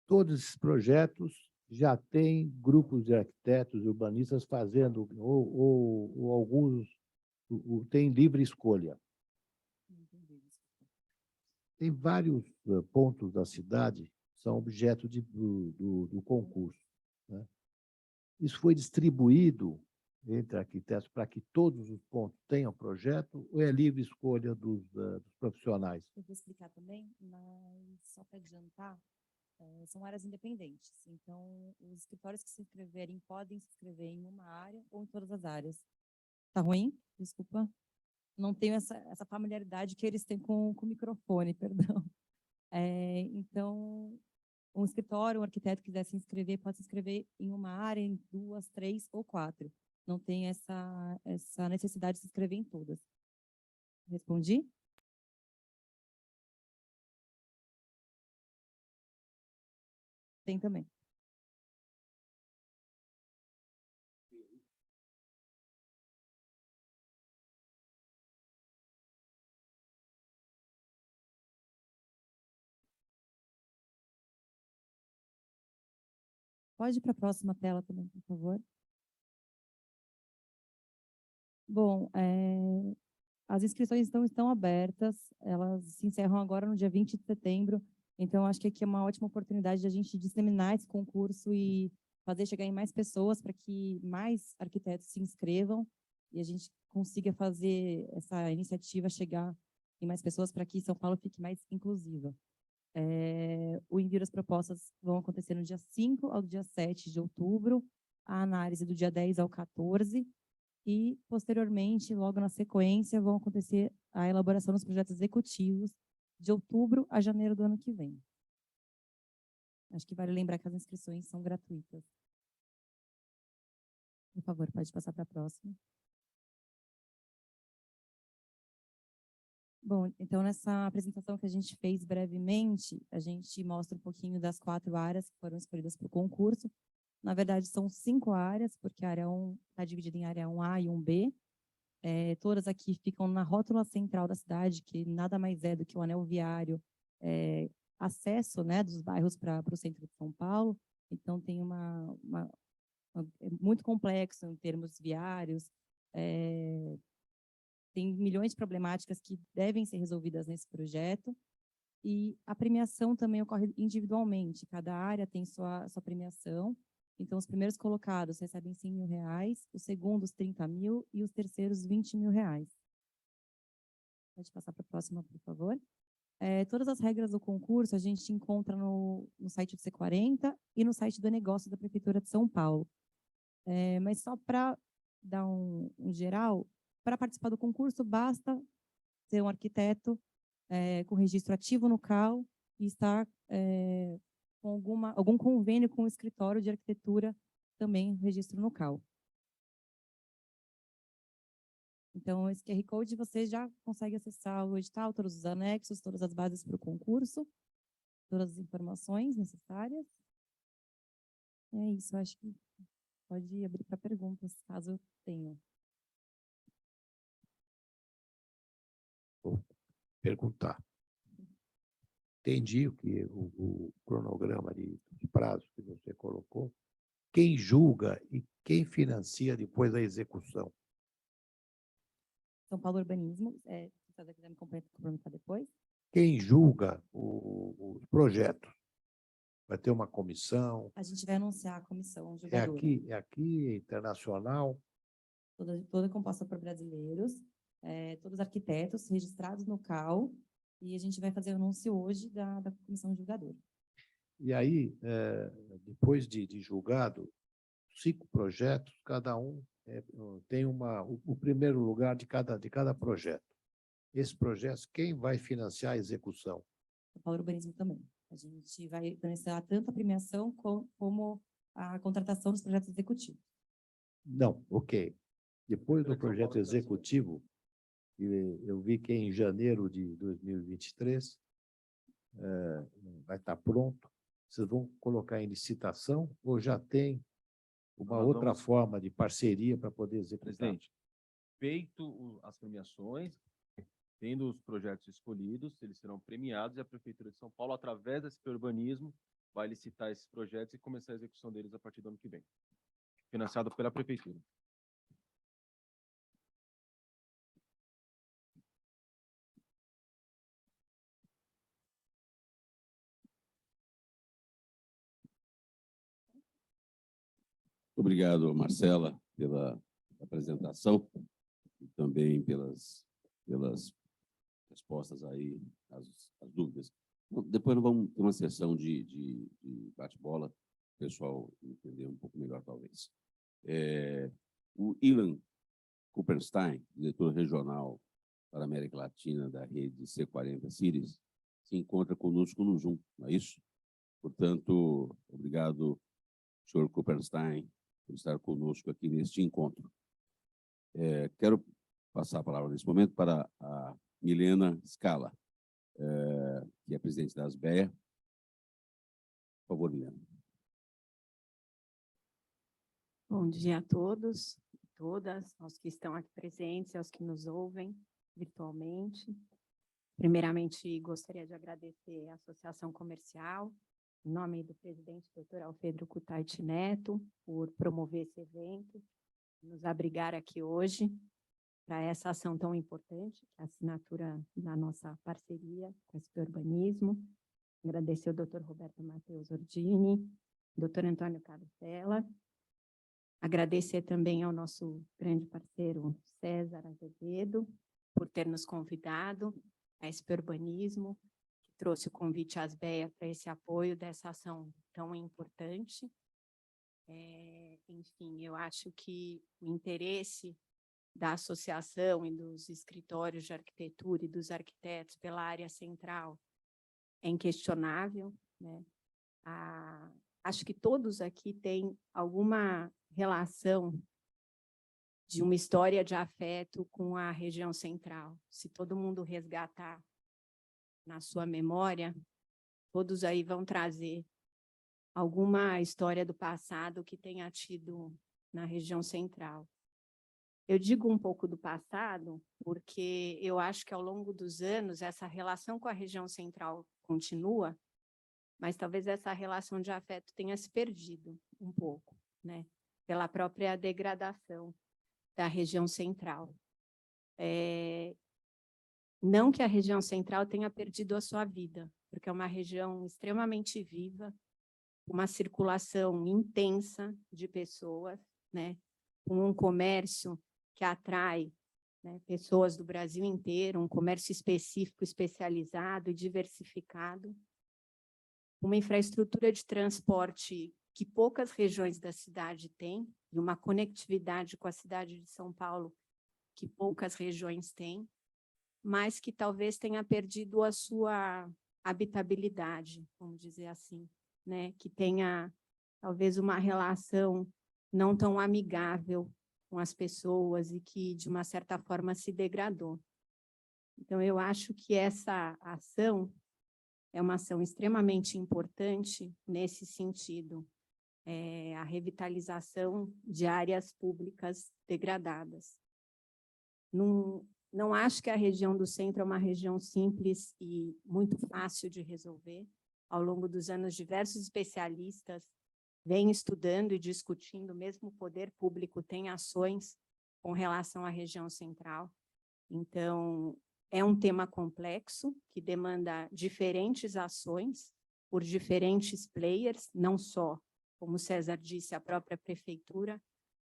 Todos esses projetos já têm grupos de arquitetos e urbanistas fazendo, ou alguns têm livre escolha. Tem vários pontos da cidade que são objeto do concurso, né? Isso foi distribuído entre arquitetos para que todos os pontos tenham projeto ou é livre escolha dos profissionais? Eu vou explicar também, mas só para adiantar, são áreas independentes. Então, os escritórios que se inscreverem podem se inscrever em uma área ou em todas as áreas. Tá ruim? Desculpa. Não tenho essa familiaridade que eles têm com o microfone, perdão. Então, um escritório, um arquiteto quiser se inscrever, pode se inscrever em uma área, em 2, 3 ou 4. Não tem essa necessidade de se inscrever em todas. Respondi? Tem também. Pode ir para a próxima tela também, por favor. Bom, as inscrições estão abertas, elas se encerram agora no dia 20 de setembro, então acho que aqui é uma ótima oportunidade de a gente disseminar esse concurso e fazer chegar em mais pessoas para que mais arquitetos se inscrevam e a gente consiga fazer essa iniciativa chegar em mais pessoas para que São Paulo fique mais inclusiva. O envio das propostas vão acontecer no dia 5 ao dia 7 de outubro, a análise do dia 10 ao 14, e, posteriormente, logo na sequência, vão acontecer a elaboração dos projetos executivos de outubro a janeiro do ano que vem. Acho que vale lembrar que as inscrições são gratuitas. Por favor, pode passar para a próxima. Bom, então, nessa apresentação que a gente fez brevemente, a gente mostra um pouquinho das 4 áreas que foram escolhidas para o concurso. Na verdade, são 5 áreas, porque a área 1 está dividida em área 1A e 1B. Todas aqui ficam na rótula central da cidade, que nada mais é do que o anel viário, acesso, né, dos bairros para o centro de São Paulo. Então, tem é muito complexo em termos viários, tem milhões de problemáticas que devem ser resolvidas nesse projeto. E a premiação também ocorre individualmente. Cada área tem sua premiação. Então, os primeiros colocados recebem R$100 mil, os segundos 30 mil e os terceiros 20 mil reais. Pode passar para a próxima, por favor. Todas as regras do concurso a gente encontra no site do C40 e no site do negócio da Prefeitura de São Paulo. Mas só para dar um geral, para participar do concurso, basta ser um arquiteto com registro ativo no CAL e estar com algum convênio com o escritório de arquitetura, também registro no CAL. Então, esse QR Code você já consegue acessar o edital, todos os anexos, todas as bases para o concurso, todas as informações necessárias. É isso, acho que pode abrir para perguntas, caso tenha. Vou perguntar. entendi que o cronograma de prazos que você colocou. Quem julga e quem financia depois a execução? São Paulo Urbanismo, se você quiser me complementar depois. Quem julga os projetos? Vai ter uma comissão? A gente vai anunciar a comissão É julgadora. aqui, internacional? Toda composta por brasileiros, todos arquitetos registrados no CAL, e a gente vai fazer o anúncio hoje da comissão julgadora. E aí, depois de julgado, 5 projetos, cada um tem o primeiro lugar de cada projeto. Esse projeto, quem vai financiar a execução? O Paulo Urbanismo também. A gente vai financiar tanto a premiação como a contratação dos projetos executivos. Não, ok. Depois do projeto executivo, eu vi que em janeiro de 2023 vai estar pronto. Vocês vão colocar em licitação ou já tem uma outra forma de parceria para poder executar? Presidente, feito as premiações, tendo os projetos escolhidos, eles serão premiados e a Prefeitura de São Paulo, através da SP Urbanismo, vai licitar esses projetos e começar a execução deles a partir do ano que vem, financiado pela Prefeitura. Obrigado, Marcela, pela apresentação e também pelas respostas aí às dúvidas. Bom, depois nós vamos ter uma sessão de bate-bola, o pessoal entender um pouco melhor, talvez. O Ilan Kuppenstein, diretor regional para a América Latina da rede C40 Cities, se encontra conosco no Zoom, não é isso? Portanto, obrigado, senhor Kuppenstein, por estar conosco aqui neste encontro. Quero passar a palavra nesse momento para a Milena Scala, que é presidente da ASBEA. Por favor, Milena. Bom dia a todos e todas, aos que estão aqui presentes e aos que nos ouvem virtualmente. Primeiramente, gostaria de agradecer à Associação Comercial, em nome do presidente, doutor Alfredo Kutait Neto, por promover esse evento, nos abrigar aqui hoje para essa ação tão importante, que é a assinatura da nossa parceria com a SP Urbanismo. Agradecer ao doutor Roberto Matheus Ordini, doutor Antônio Carosella. Agradecer também ao nosso grande parceiro César Azevedo, por ter nos convidado, a SP Urbanismo, que trouxe o convite às ASBEA para esse apoio dessa ação tão importante. Enfim, eu acho que o interesse da associação e dos escritórios de arquitetura e dos arquitetos pela área central é inquestionável, né? Acho que todos aqui têm alguma relação de uma história de afeto com a região central. Se todo mundo resgatar na sua memória, todos aí vão trazer alguma história do passado que tenha tido na região central. Eu digo um pouco do passado, porque eu acho que ao longo dos anos essa relação com a região central continua, mas talvez essa relação de afeto tenha se perdido um pouco, né? Pela própria degradação da região central. Não que a região central tenha perdido a sua vida, porque é uma região extremamente viva, uma circulação intensa de pessoas, né? Com um comércio que atrai, né, pessoas do Brasil inteiro, um comércio específico, especializado e diversificado, uma infraestrutura de transporte que poucas regiões da cidade têm, e uma conectividade com a cidade de São Paulo que poucas regiões têm, mas que talvez tenha perdido a sua habitabilidade, vamos dizer assim, né? Que tenha talvez uma relação não tão amigável com as pessoas e que, de uma certa forma, se degradou. Então, eu acho que essa ação é uma ação extremamente importante nesse sentido, a revitalização de áreas públicas degradadas. Não acho que a região do centro é uma região simples e muito fácil de resolver. Ao longo dos anos, diversos especialistas vêm estudando e discutindo, mesmo o poder público tem ações com relação à região central. Então, é um tema complexo, que demanda diferentes ações por diferentes players, não só, como o César disse, a própria prefeitura,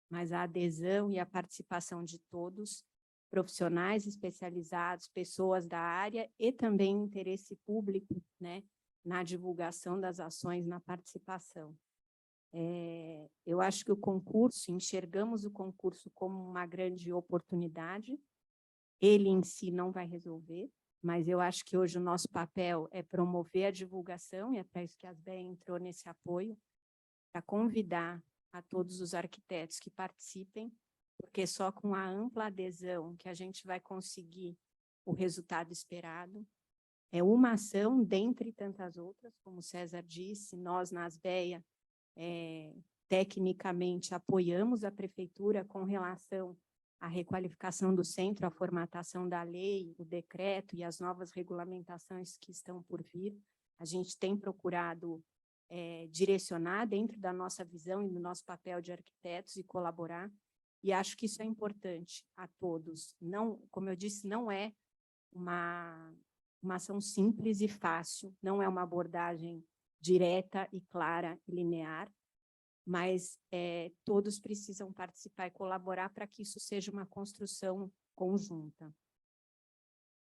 mas a adesão e a participação de todos, profissionais especializados, pessoas da área e também interesse público, né, na divulgação das ações, na participação. Eu acho que o concurso, enxergamos o concurso como uma grande oportunidade. Ele em si não vai resolver, mas eu acho que hoje o nosso papel é promover a divulgação, e é para isso que a ASBEA entrou nesse apoio, para convidar a todos os arquitetos que participem, porque só com a ampla adesão que a gente vai conseguir o resultado esperado. É uma ação dentre tantas outras, como o César disse, nós na ASBEA, tecnicamente, apoiamos a prefeitura com relação à requalificação do centro, a formatação da lei, o decreto e as novas regulamentações que estão por vir. A gente tem procurado direcionar dentro da nossa visão e do nosso papel de arquitetos e colaborar, e acho que isso é importante a todos. Não, como eu disse, não é uma ação simples e fácil, não é uma abordagem direta e clara e linear, mas todos precisam participar e colaborar para que isso seja uma construção conjunta.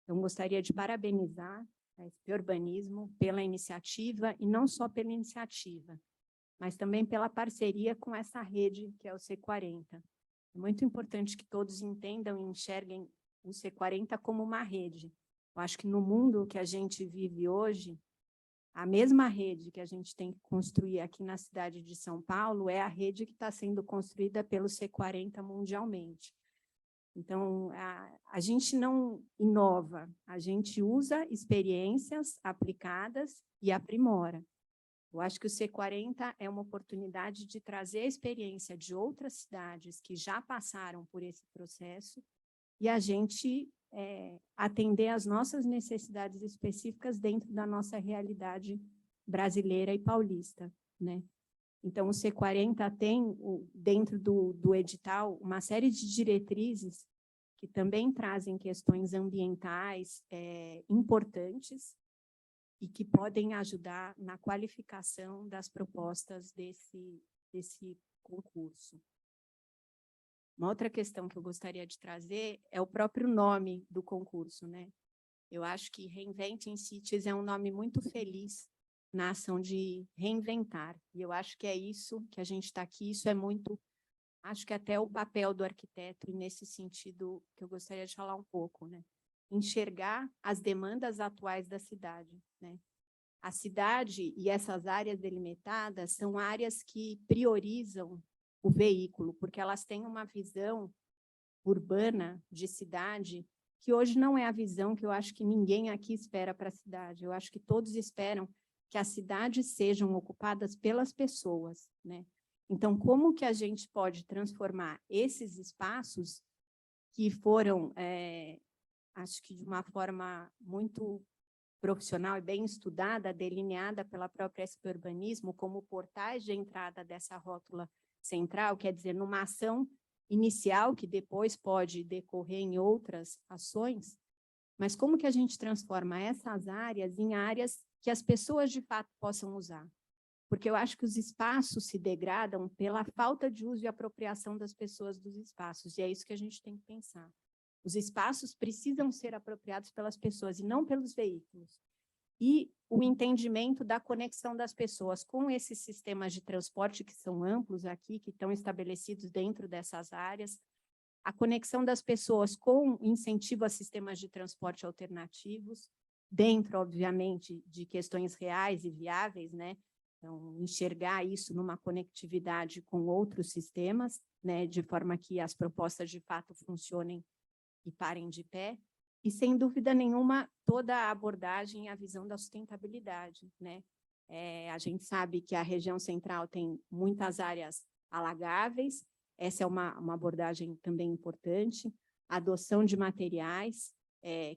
Então, gostaria de parabenizar a SP Urbanismo pela iniciativa, e não só pela iniciativa, mas também pela parceria com essa rede, que é o C40. É muito importante que todos entendam e enxerguem o C40 como uma rede. Eu acho que no mundo que a gente vive hoje, a mesma rede que a gente tem que construir aqui na cidade de São Paulo é a rede que está sendo construída pelo C40 mundialmente. Então, a gente não inova, a gente usa experiências aplicadas e aprimora. Eu acho que o C40 é uma oportunidade de trazer a experiência de outras cidades que já passaram por esse processo e a gente atender às nossas necessidades específicas dentro da nossa realidade brasileira e paulista, né? Então, o C40 tem, dentro do edital, uma série de diretrizes que também trazem questões ambientais importantes e que podem ajudar na qualificação das propostas desse concurso. Uma outra questão que eu gostaria de trazer é o próprio nome do concurso, né? Eu acho que Reinventing Cities é um nome muito feliz na ação de reinventar. E eu acho que é isso que a gente está aqui, isso é muito, acho que até o papel do arquiteto, e nesse sentido que eu gostaria de falar um pouco, né? Enxergar as demandas atuais da cidade, né? A cidade e essas áreas delimitadas são áreas que priorizam o veículo, porque elas têm uma visão urbana de cidade que hoje não é a visão que eu acho que ninguém aqui espera para a cidade. Eu acho que todos esperam que as cidades sejam ocupadas pelas pessoas, né? Então, como que a gente pode transformar esses espaços que foram, acho que de uma forma muito profissional e bem estudada, delineada pela própria SP Urbanismo, como portais de entrada dessa rótula central, quer dizer, numa ação inicial que depois pode decorrer em outras ações, mas como que a gente transforma essas áreas em áreas que as pessoas de fato possam usar? Porque eu acho que os espaços se degradam pela falta de uso e apropriação das pessoas dos espaços, e é isso que a gente tem que pensar. Os espaços precisam ser apropriados pelas pessoas e não pelos veículos. E o entendimento da conexão das pessoas com esses sistemas de transporte que são amplos aqui, que estão estabelecidos dentro dessas áreas, a conexão das pessoas com incentivo a sistemas de transporte alternativos, dentro, obviamente, de questões reais e viáveis, né? Então, enxergar isso numa conectividade com outros sistemas, né? De forma que as propostas de fato funcionem e parem de pé. E, sem dúvida nenhuma, toda a abordagem e a visão da sustentabilidade, né? A gente sabe que a região central tem muitas áreas alagáveis, essa é uma abordagem também importante. adoção de materiais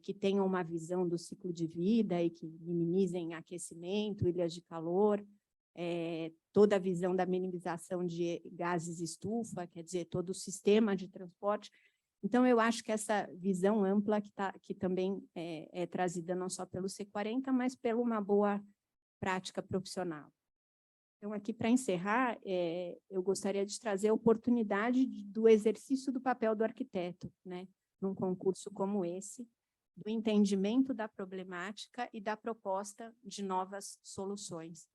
que tenham uma visão do ciclo de vida e que minimizem aquecimento, ilhas de calor, toda a visão da minimização de gases estufa, quer dizer, todo o sistema de transporte. Então, eu acho que essa visão ampla que também é trazida não só pelo C40, mas pela uma boa prática profissional. Então, aqui, para encerrar, eu gostaria de trazer a oportunidade do exercício do papel do arquiteto, né, num concurso como esse, do entendimento da problemática e da proposta de novas soluções.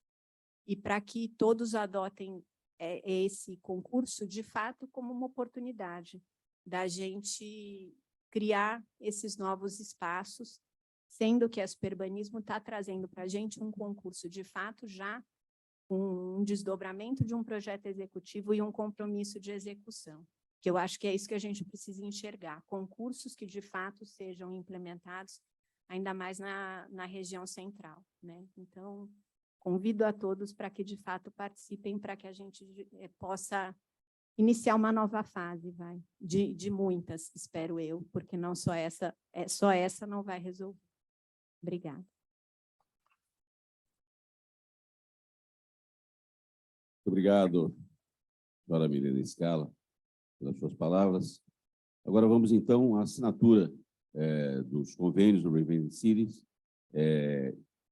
E para que todos adotem esse concurso, de fato, como uma oportunidade da gente criar esses novos espaços, sendo que a Superurbanismo está trazendo para a gente um concurso, de fato, já um desdobramento de um projeto executivo e um compromisso de execução, que eu acho que é isso que a gente precisa enxergar, concursos que, de fato, sejam implementados, ainda mais na região central, né? Então, convido a todos para que, de fato, participem, para que a gente possa iniciar uma nova fase, de muitas, espero eu, porque não só essa não vai resolver. Obrigada. Obrigado, senhora Milena Scala, pelas suas palavras. Agora vamos, então, à assinatura dos convênios do Reinvent Cities,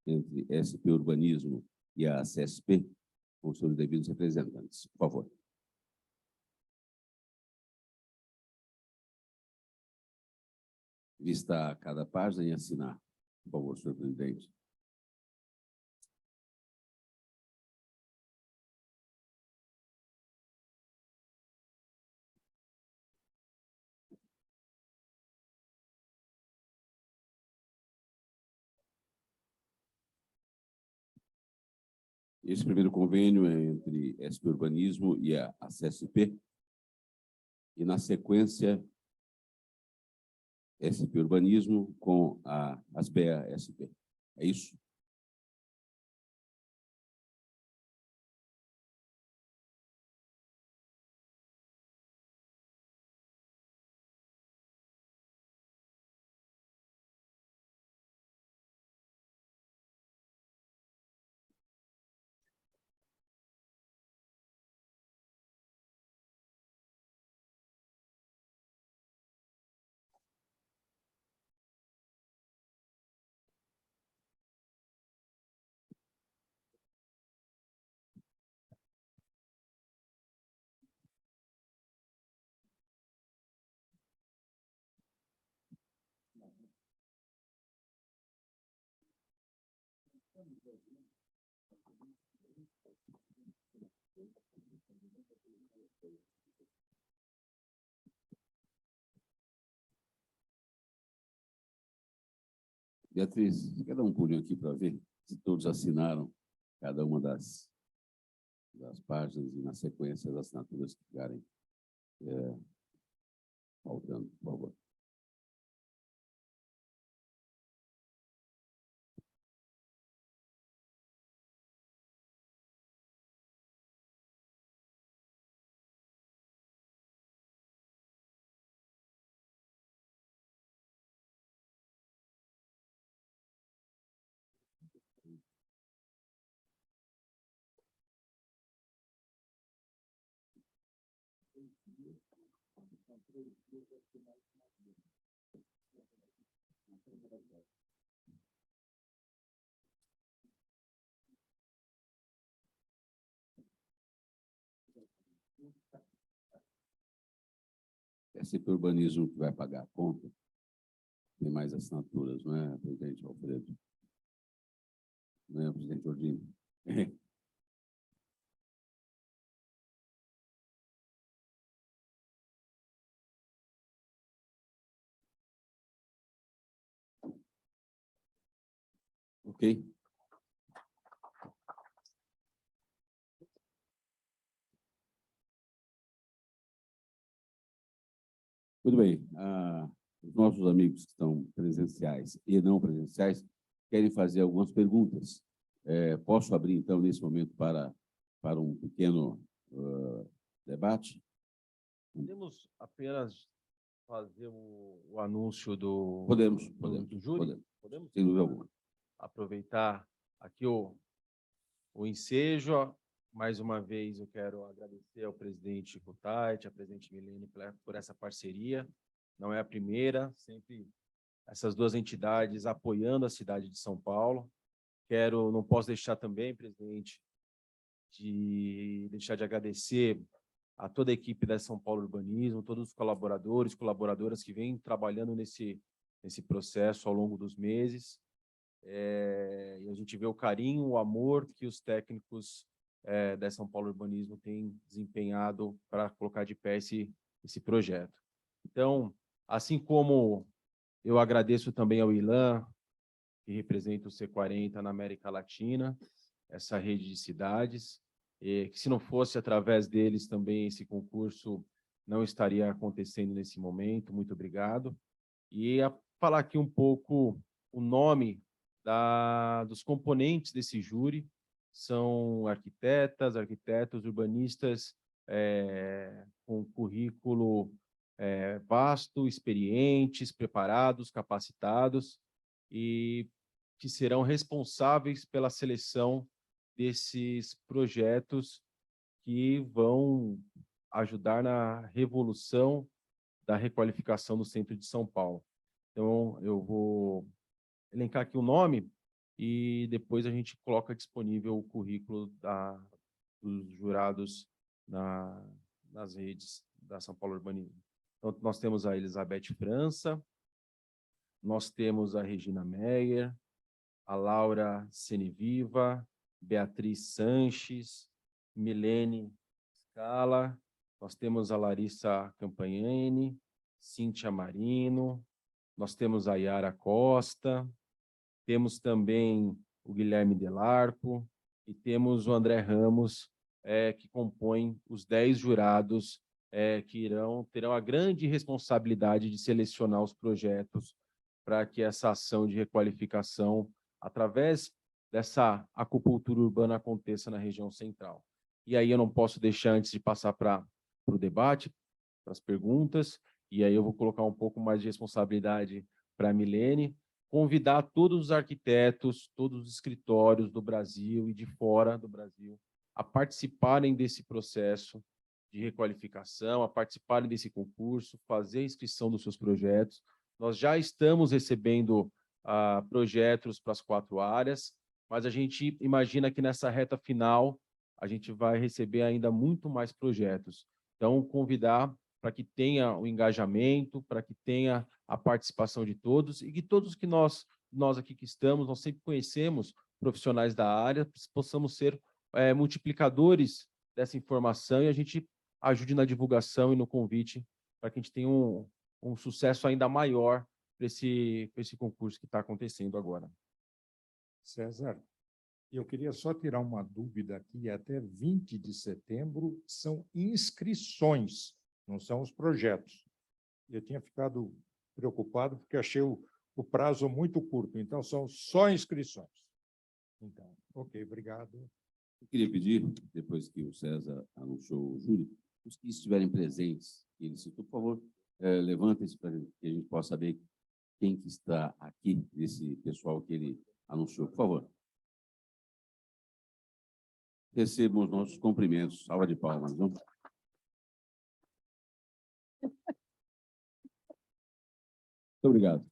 entre SP Urbanismo e a CSP, com seus devidos representantes. Por favor. Vista cada página e assinar. Por favor, senhor presidente. Esse primeiro convênio é entre SP Urbanismo e a CSP, e, na sequência, SP Urbanismo com a ASBEA-SP. É isso? Beatriz, você quer dar um pulinho aqui para ver se todos assinaram cada uma das páginas e, na sequência, as assinaturas que ficarem faltando, por favor. É sempre o urbanismo que vai pagar a conta. Tem mais assinaturas, não é, presidente Alfredo? Não é, presidente Ordini? Ok? Muito bem. Os nossos amigos que estão presenciais e não presenciais querem fazer algumas perguntas. Posso abrir, então, nesse momento, para um pequeno debate? Podemos apenas fazer o anúncio do júri? Podemos? Sem dúvida alguma. Aproveitar aqui o ensejo. Mais uma vez, eu quero agradecer ao presidente Kutait, à presidente Milene por essa parceria. Não é a primeira, sempre essas duas entidades apoiando a cidade de São Paulo. Não posso deixar também, presidente, de deixar de agradecer a toda a equipe da São Paulo Urbanismo, todos os colaboradores, colaboradoras que vêm trabalhando nesse processo ao longo dos meses. E a gente vê o carinho, o amor que os técnicos da São Paulo Urbanismo têm desempenhado para colocar de pé esse projeto. Então, assim como eu agradeço também ao Ilan, que representa o C40 na América Latina, essa rede de cidades, que se não fosse através deles também esse concurso não estaria acontecendo nesse momento. Muito obrigado. E falar aqui um pouco o nome dos componentes desse júri. São arquitetos, urbanistas com currículo vasto, experientes, preparados, capacitados, e que serão responsáveis pela seleção desses projetos que vão ajudar na revolução da requalificação do centro de São Paulo. Então, eu vou elencar aqui o nome e depois a gente coloca disponível o currículo dos jurados nas redes da São Paulo Urbanismo. Então, nós temos a Elizabeth França, nós temos a Regina Meyer, a Laura Seneviva, Beatriz Sanches, Milene Scala, nós temos a Larissa Campagnani, Cíntia Marino, nós temos a Yara Costa, temos também o Guilherme Delarpo e temos o André Ramos, que compõem os 10 jurados que terão a grande responsabilidade de selecionar os projetos para que essa ação de requalificação, através dessa acupuntura urbana, aconteça na região central. E aí eu não posso deixar, antes de passar para o debate, para as perguntas, e aí eu vou colocar um pouco mais de responsabilidade para a Milene, convidar todos os arquitetos, todos os escritórios do Brasil e de fora do Brasil a participarem desse processo de requalificação, a participarem desse concurso, fazer a inscrição dos seus projetos. Nós já estamos recebendo projetos para as 4 áreas, mas a gente imagina que nessa reta final a gente vai receber ainda muito mais projetos. Então, convidar para que tenha o engajamento, para que tenha a participação de todos, e que todos que nós aqui que estamos, nós sempre conhecemos profissionais da área, possamos ser multiplicadores dessa informação e a gente ajude na divulgação e no convite para que a gente tenha um sucesso ainda maior para esse concurso que está acontecendo agora. César, eu queria só tirar uma dúvida aqui. Até 20 de setembro são inscrições, não são os projetos. Eu tinha ficado preocupado porque achei o prazo muito curto, então são só inscrições. Então, ok, obrigado. Eu queria pedir, depois que o César anunciou o júri, os que estiverem presentes, por favor, levantem-se para que a gente possa saber quem que está aqui, desse pessoal que ele anunciou. Por favor. Recebam os nossos cumprimentos. Salva de palmas, não? Muito obrigado.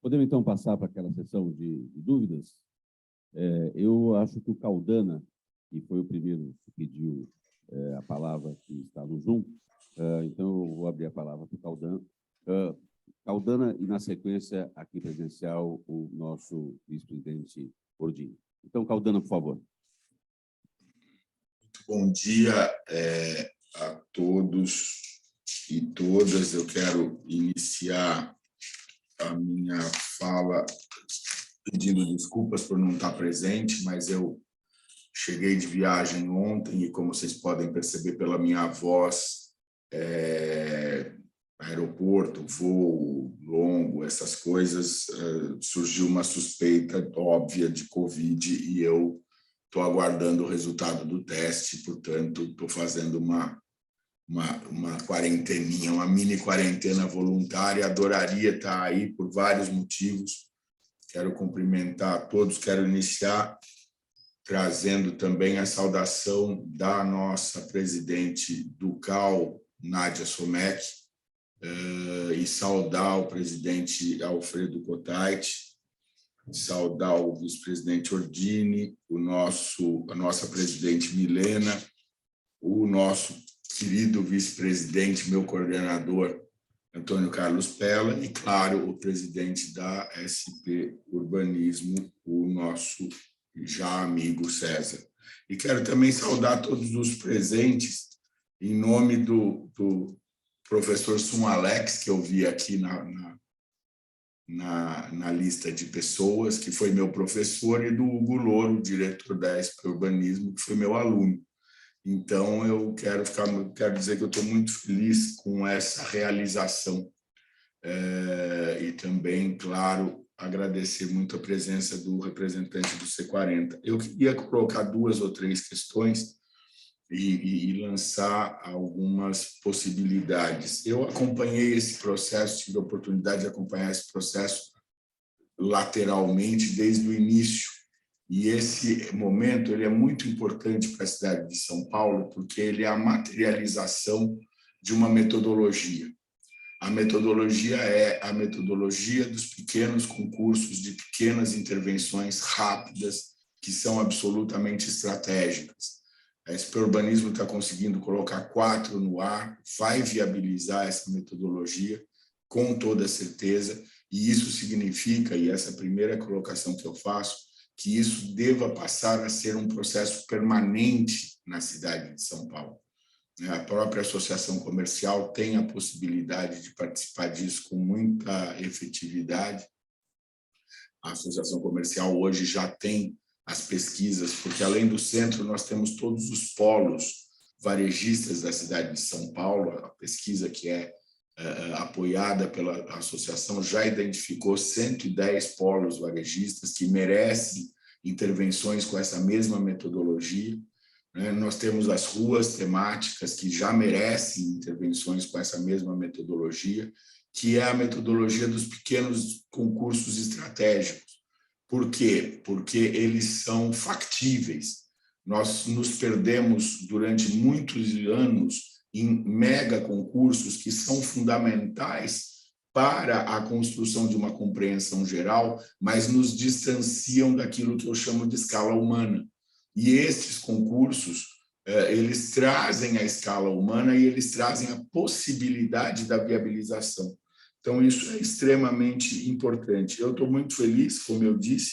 Podemos, então, passar para aquela sessão de dúvidas? Eu acho que o Caldana, que foi o primeiro que pediu a palavra, que está no Zoom, então eu vou abrir a palavra para o Caldana. Caldana e, na sequência, aqui presencial, o nosso vice-presidente Ordini. Então, Caldana, por favor. Bom dia a todos e todas. Eu quero iniciar a minha fala pedindo desculpas por não estar presente, mas eu cheguei de viagem ontem e, como vocês podem perceber pela minha voz, aeroporto, voo longo, essas coisas, surgiu uma suspeita óbvia de Covid e eu estou aguardando o resultado do teste, portanto, estou fazendo uma uma quarenteninha, uma mini quarentena voluntária. Adoraria estar aí por vários motivos. Quero cumprimentar a todos, quero iniciar trazendo também a saudação da nossa presidente do CAU, Nádia Somek, e saudar o presidente Alfredo Kotait, saudar o vice-presidente Ordini, a nossa presidente Milena, o nosso querido vice-presidente, meu coordenador, Antônio Carlos Pella, e, claro, o presidente da SP Urbanismo, o nosso já amigo César. E quero também saudar todos os presentes, em nome do professor Sum Alex, que eu vi aqui na lista de pessoas, que foi meu professor, e do Hugo Louro, diretor da SP Urbanismo, que foi meu aluno. Então, eu quero dizer que eu estou muito feliz com essa realização. E também, claro, agradecer muito a presença do representante do C40. Eu queria colocar 2 ou 3 questões e lançar algumas possibilidades. Eu acompanhei esse processo, tive a oportunidade de acompanhar esse processo lateralmente desde o início. E esse momento ele é muito importante para a cidade de São Paulo, porque ele é a materialização de uma metodologia. A metodologia é a metodologia dos pequenos concursos, de pequenas intervenções rápidas, que são absolutamente estratégicas. A SP Urbanismo está conseguindo colocar 4 no ar, vai viabilizar essa metodologia, com toda certeza, e isso significa, e essa é a primeira colocação que eu faço, que isso deva passar a ser um processo permanente na cidade de São Paulo. A própria associação comercial tem a possibilidade de participar disso com muita efetividade. A associação comercial hoje já tem as pesquisas, porque além do centro nós temos todos os polos varejistas da cidade de São Paulo. A pesquisa que é apoiada pela associação já identificou 110 polos varejistas que merecem intervenções com essa mesma metodologia. Nós temos as ruas temáticas que já merecem intervenções com essa mesma metodologia, que é a metodologia dos pequenos concursos estratégicos. Por quê? Porque eles são factíveis. Nós nos perdemos durante muitos anos em mega concursos que são fundamentais para a construção de uma compreensão geral, mas nos distanciam daquilo que eu chamo de escala humana. E esses concursos, eles trazem a escala humana e eles trazem a possibilidade da viabilização. Então, isso é extremamente importante. Eu estou muito feliz, como eu disse,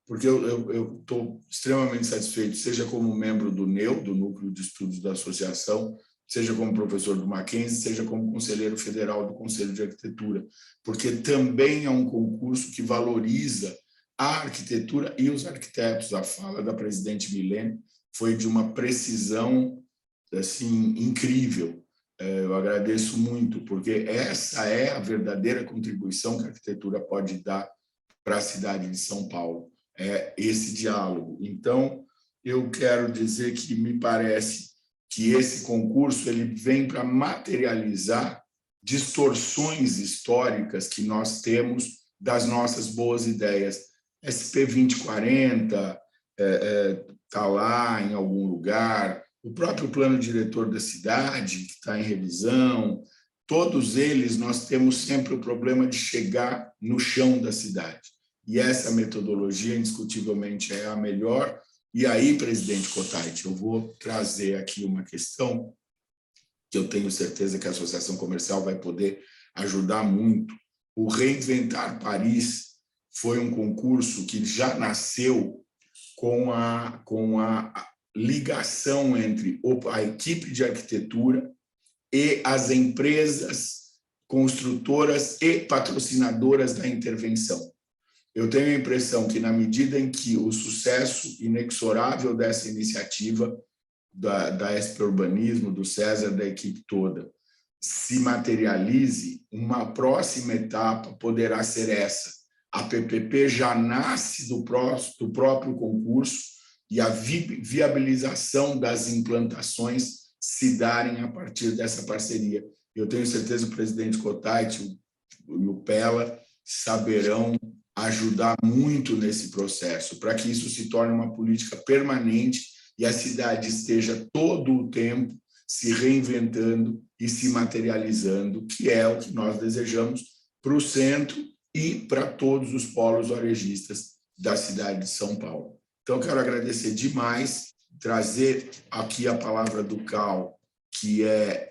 porque eu estou extremamente satisfeito, seja como membro do NEU, do Núcleo de Estudos da Associação, seja como professor do Mackenzie, seja como conselheiro federal do Conselho de Arquitetura, porque também é um concurso que valoriza a arquitetura e os arquitetos. A fala da presidente Milene foi de uma precisão assim, incrível. Eu agradeço muito, porque essa é a verdadeira contribuição que a arquitetura pode dar para a cidade de São Paulo, é esse diálogo. Então, eu quero dizer que me parece que esse concurso ele vem para materializar distorções históricas que nós temos das nossas boas ideias. SP 2040 está lá em algum lugar, o próprio plano diretor da cidade, que está em revisão, todos eles nós temos sempre o problema de chegar no chão da cidade. E essa metodologia, indiscutivelmente, é a melhor. E aí, presidente Kotait, eu vou trazer aqui uma questão que eu tenho certeza que a Associação Comercial vai poder ajudar muito. O Reinventar Paris foi um concurso que já nasceu com a ligação entre a equipe de arquitetura e as empresas construtoras e patrocinadoras da intervenção. Eu tenho a impressão que, na medida em que o sucesso inexorável dessa iniciativa da SP Urbanismo, do César, da equipe toda, se materialize, uma próxima etapa poderá ser essa. A PPP já nasce do próprio concurso e a viabilização das implantações se darem a partir dessa parceria. Eu tenho certeza que o presidente Cottait e o Pella saberão ajudar muito nesse processo, para que isso se torne uma política permanente e a cidade esteja todo o tempo se reinventando e se materializando, que é o que nós desejamos para o centro e para todos os polos varejistas da cidade de São Paulo. Então, quero agradecer demais, trazer aqui a palavra do CAL, que é,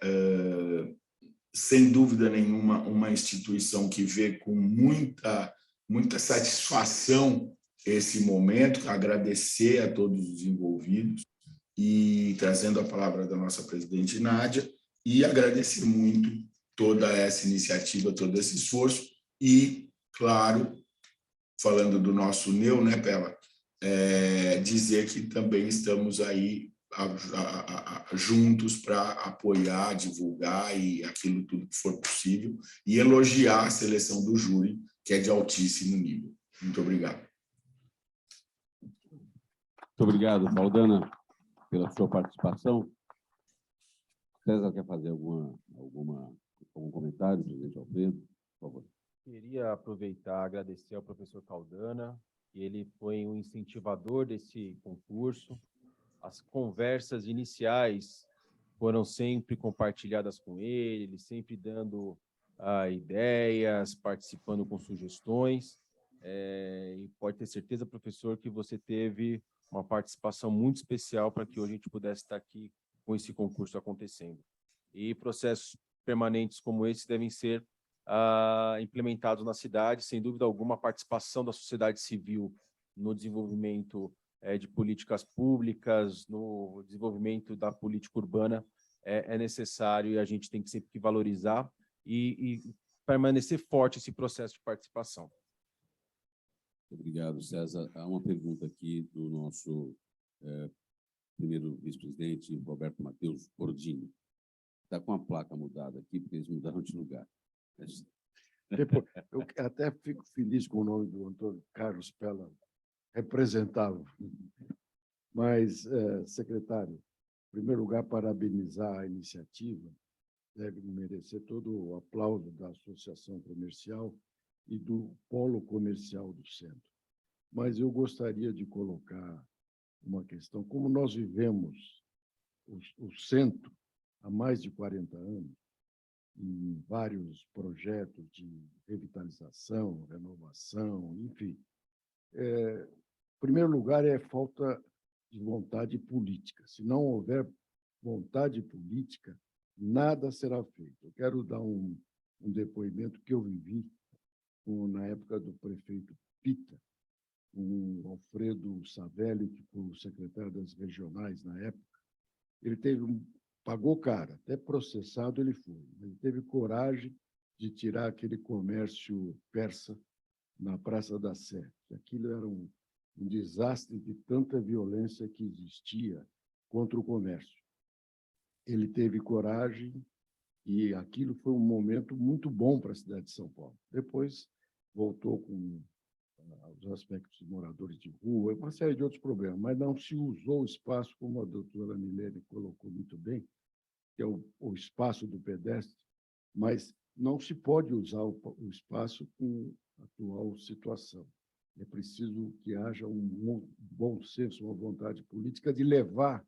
sem dúvida nenhuma, uma instituição que vê com muita satisfação esse momento, agradecer a todos os envolvidos e trazendo a palavra da nossa presidente Nádia e agradecer muito toda essa iniciativa, todo esse esforço e, claro, falando do nosso NEU, né, Pella, dizer que também estamos aí juntos para apoiar, divulgar e aquilo tudo que for possível e elogiar a seleção do júri, que é de altíssimo nível. Muito obrigado. Muito obrigado, Saldanha, pela sua participação. César quer fazer algum comentário, presidente Alfredo? Por favor. Queria aproveitar e agradecer ao professor Caldana, que ele foi um incentivador desse concurso. As conversas iniciais foram sempre compartilhadas com ele sempre dando ideias, participando com sugestões. E pode ter certeza, professor, que você teve uma participação muito especial para que hoje a gente pudesse estar aqui com esse concurso acontecendo. E processos permanentes como esse devem ser implementados na cidade, sem dúvida alguma, a participação da sociedade civil no desenvolvimento de políticas públicas, no desenvolvimento da política urbana é necessário e a gente tem que sempre valorizar e permanecer forte esse processo de participação. Obrigado, César. Há uma pergunta aqui do nosso primeiro vice-presidente, Roberto Matheus Ordini. Está com a placa mudada aqui, porque eles mudaram de lugar. Eu até fico feliz com o nome do Antônio Carlos Pella representá-lo. Mas, secretário, em primeiro lugar, parabenizar a iniciativa, deve merecer todo o aplauso da Associação Comercial e do Polo Comercial do Centro. Mas eu gostaria de colocar uma questão. Como nós vivemos o Centro há mais de 40 anos, em vários projetos de revitalização, renovação, enfim, em primeiro lugar, é falta de vontade política. Se não houver vontade política, nada será feito. Eu quero dar um depoimento que eu vivi na época do prefeito Pita, o Alfredo Savelli, que foi o secretário das regionais na época. Ele pagou caro, até processado ele foi. Ele teve coragem de tirar aquele comércio persa na Praça da Sé. Aquilo era um desastre de tanta violência que existia contra o comércio. Ele teve coragem e aquilo foi um momento muito bom para a cidade de São Paulo. Depois voltou com os aspectos de moradores de rua, uma série de outros problemas, mas não se usou o espaço, como a doutora Milene colocou muito bem, que é o espaço do pedestre, mas não se pode usar o espaço com a atual situação. É preciso que haja um bom senso, uma vontade política de levar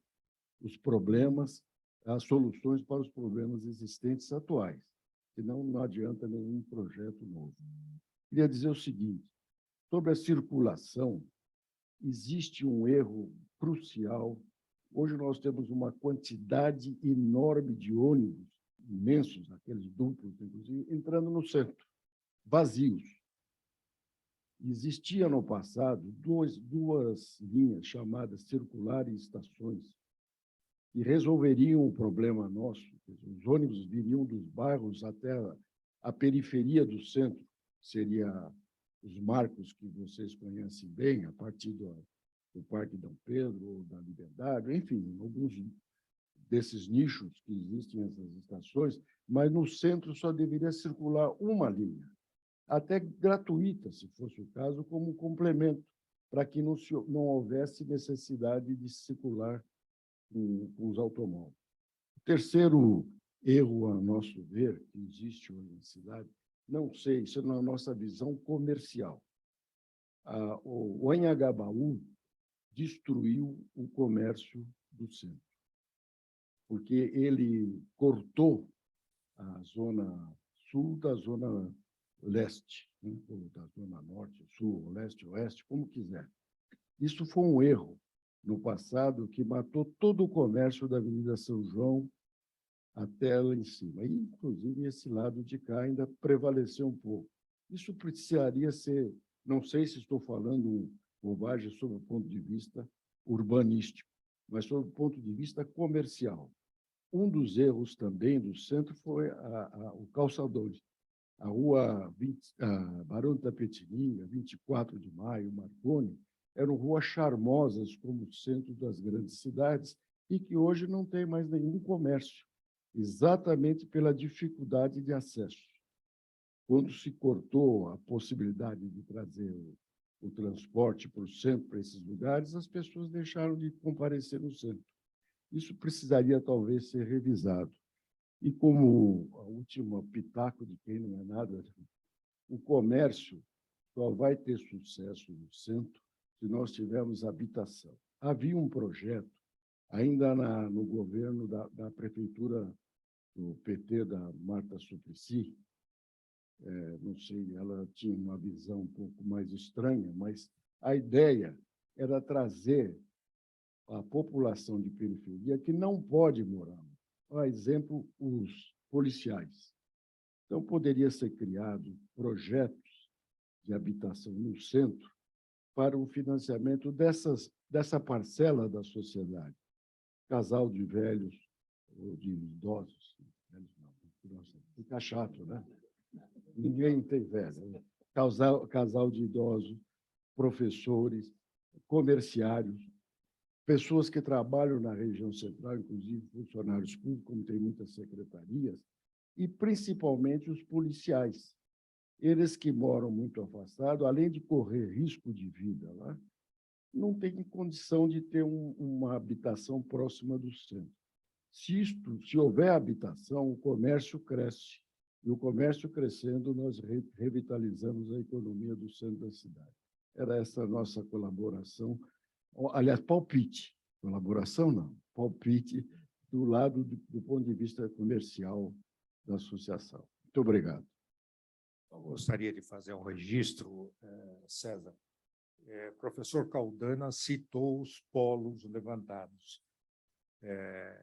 os problemas, as soluções para os problemas existentes atuais, senão não adianta nenhum projeto novo. Queria dizer o seguinte, sobre a circulação, existe um erro crucial. Hoje nós temos uma quantidade enorme de ônibus, imensos, aqueles duplos, inclusive, entrando no centro, vazios. Existia no passado duas linhas chamadas circular e estações, que resolveriam o problema nosso. Os ônibus viriam dos bairros até a periferia do centro, seria os marcos que vocês conhecem bem, a partir do Parque Dom Pedro, ou da Liberdade, enfim, alguns desses nichos que existem nessas estações, mas no centro só deveria circular uma linha, até gratuita, se fosse o caso, como complemento, para que não houvesse necessidade de circular com os automóveis. terceiro erro, a nosso ver, que existe hoje na cidade, não sei, isso é na nossa visão comercial. O Anhangabaú destruiu o comércio do centro, porque ele cortou a zona sul da zona leste, né? Ou da zona norte, sul, leste, oeste, como quiser. Isso foi um erro no passado que matou todo o comércio da Avenida São João até lá em cima. E, inclusive, esse lado de cá ainda prevaleceu um pouco. Isso precisaria ser, não sei se estou falando bobagem sob o ponto de vista urbanístico, mas sob o ponto de vista comercial. Um dos erros também do centro foi o calçadão. A rua Barão de Tapetininga, 24 de Maio, Marconi, eram ruas charmosas como o centro das grandes cidades e que hoje não tem mais nenhum comércio, exatamente pela dificuldade de acesso. Quando se cortou a possibilidade de trazer o transporte para o centro, para esses lugares, as pessoas deixaram de comparecer no centro. Isso precisaria, talvez, ser revisado. E como a última pitaco de quem não é nada, o comércio só vai ter sucesso no centro se nós tivermos habitação. Havia um projeto, ainda no governo da prefeitura do PT, da Marta Suplicy, não sei, ela tinha uma visão um pouco mais estranha, mas a ideia era trazer a população de periferia que não pode morar. Por exemplo, os policiais. Então, poderia ser criado projetos de habitação no centro para o financiamento dessa parcela da sociedade. Casal de velhos ou de idosos. Velhos não, nossa, fica chato, né? Ninguém tem velho. Né? Casal de idosos, professores, comerciários, pessoas que trabalham na região central, inclusive funcionários públicos, como tem muitas secretarias, e principalmente os policiais. Eles que moram muito afastados, além de correr risco de vida lá, não têm condição de ter uma habitação próxima do centro. Se houver habitação, o comércio cresce. E o comércio crescendo, nós revitalizamos a economia do centro da cidade. Era essa a nossa colaboração. Aliás, palpite. Colaboração, não. Palpite do lado do ponto de vista comercial da associação. Muito obrigado. Eu gostaria de fazer um registro, César. Professor Caldana citou os polos levantados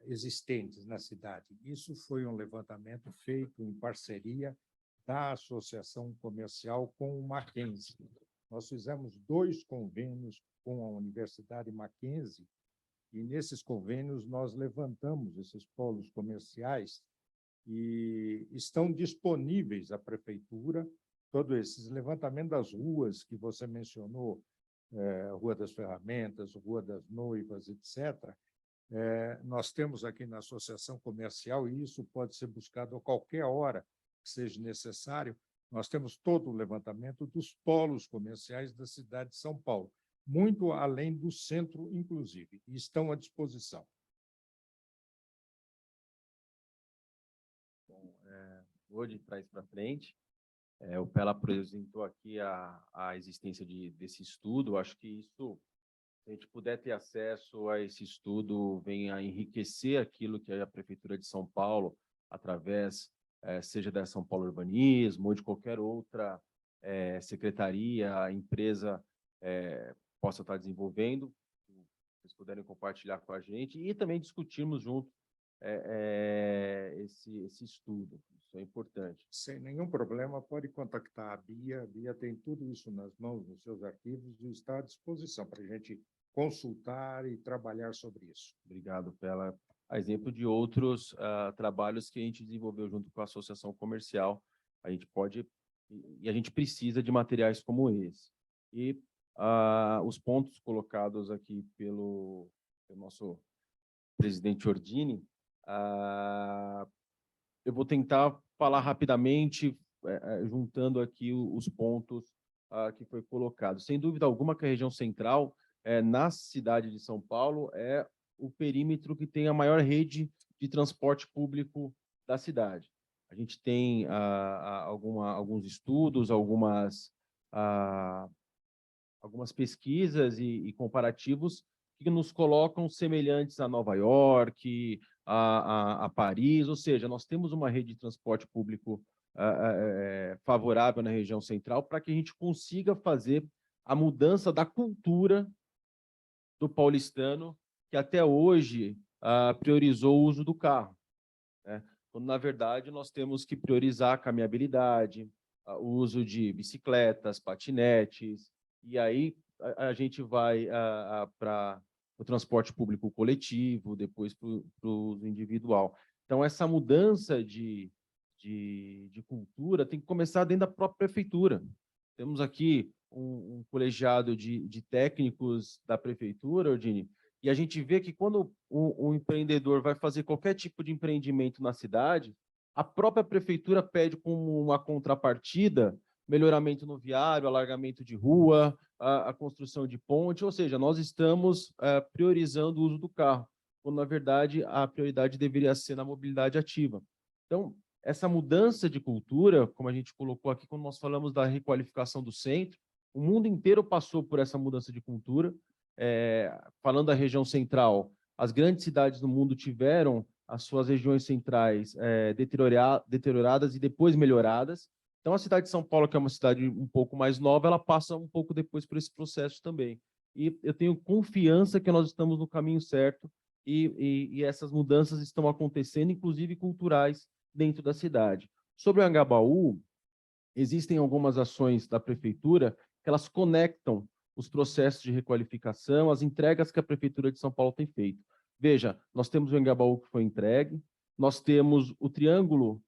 existentes na cidade. Isso foi um levantamento feito em parceria da Associação Comercial com o Mackenzie. Nós fizemos 2 convênios com a Universidade Mackenzie e, nesses convênios, nós levantamos esses polos comerciais e estão disponíveis à prefeitura todos esses levantamentos das ruas que você mencionou, Rua das Ferramentas, Rua das Noivas, etc. Nós temos aqui na Associação Comercial, e isso pode ser buscado a qualquer hora que seja necessário, nós temos todo o levantamento dos polos comerciais da cidade de São Paulo, muito além do centro, inclusive, e estão à disposição. Bom, vou de trás para frente. O Pela apresentou aqui a existência desse estudo. Acho que isso, se a gente puder ter acesso a esse estudo, vem a enriquecer aquilo que a Prefeitura de São Paulo, através, seja da São Paulo Urbanismo ou de qualquer outra secretaria, empresa, possa estar desenvolvendo. Se vocês puderem compartilhar com a gente e também discutirmos junto esse estudo. Isso é importante. Sem nenhum problema, pode contactar a Bia. A Bia tem tudo isso nas mãos, nos seus arquivos, e está à disposição para a gente consultar e trabalhar sobre isso. Obrigado, Pela. A exemplo de outros trabalhos que a gente desenvolveu junto com a Associação Comercial, a gente pode e a gente precisa de materiais como esse. E os pontos colocados aqui pelo nosso presidente Ordini, eu vou tentar falar rapidamente, juntando aqui os pontos que foi colocado. Sem dúvida alguma que a região central, na cidade de São Paulo, é o perímetro que tem a maior rede de transporte público da cidade. A gente tem alguns estudos, algumas pesquisas e comparativos que nos colocam semelhantes a Nova York, a Paris, ou seja, nós temos uma rede de transporte público favorável na região central para que a gente consiga fazer a mudança da cultura do paulistano, que até hoje priorizou o uso do carro, né? Quando, na verdade, nós temos que priorizar a caminhabilidade, o uso de bicicletas, patinetes, e aí a gente vai para o transporte público coletivo, depois para o uso individual. Então, essa mudança de cultura tem que começar dentro da própria prefeitura. Temos aqui um colegiado de técnicos da prefeitura, Ordine, e a gente vê que quando o empreendedor vai fazer qualquer tipo de empreendimento na cidade, a própria prefeitura pede como uma contrapartida melhoramento no viário, alargamento de rua, a construção de ponte, ou seja, nós estamos priorizando o uso do carro, quando, na verdade, a prioridade deveria ser na mobilidade ativa. Então, essa mudança de cultura, como a gente colocou aqui, quando nós falamos da requalificação do centro, o mundo inteiro passou por essa mudança de cultura. Falando da região central, as grandes cidades do mundo tiveram as suas regiões centrais deterioradas e depois melhoradas. Então, a cidade de São Paulo, que é uma cidade um pouco mais nova, ela passa um pouco depois por esse processo também. E eu tenho confiança que nós estamos no caminho certo e essas mudanças estão acontecendo, inclusive culturais, dentro da cidade. Sobre o Anhangabaú, existem algumas ações da prefeitura que elas conectam os processos de requalificação, as entregas que a Prefeitura de São Paulo tem feito. Veja, nós temos o Anhangabaú que foi entregue, nós temos o Triângulo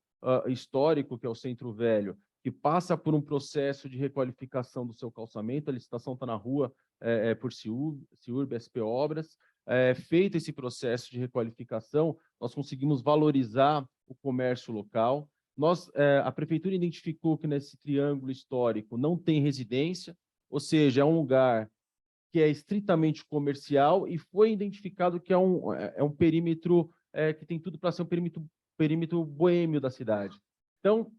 Histórico, que é o Centro Velho, que passa por um processo de requalificação do seu calçamento, a licitação está na rua por CIURB, SP Obras. Feito esse processo de requalificação, nós conseguimos valorizar o comércio local. A Prefeitura identificou que nesse triângulo histórico não tem residência, ou seja, é um lugar que é estritamente comercial e foi identificado que é um perímetro que tem tudo para ser um perímetro boêmio da cidade. Então,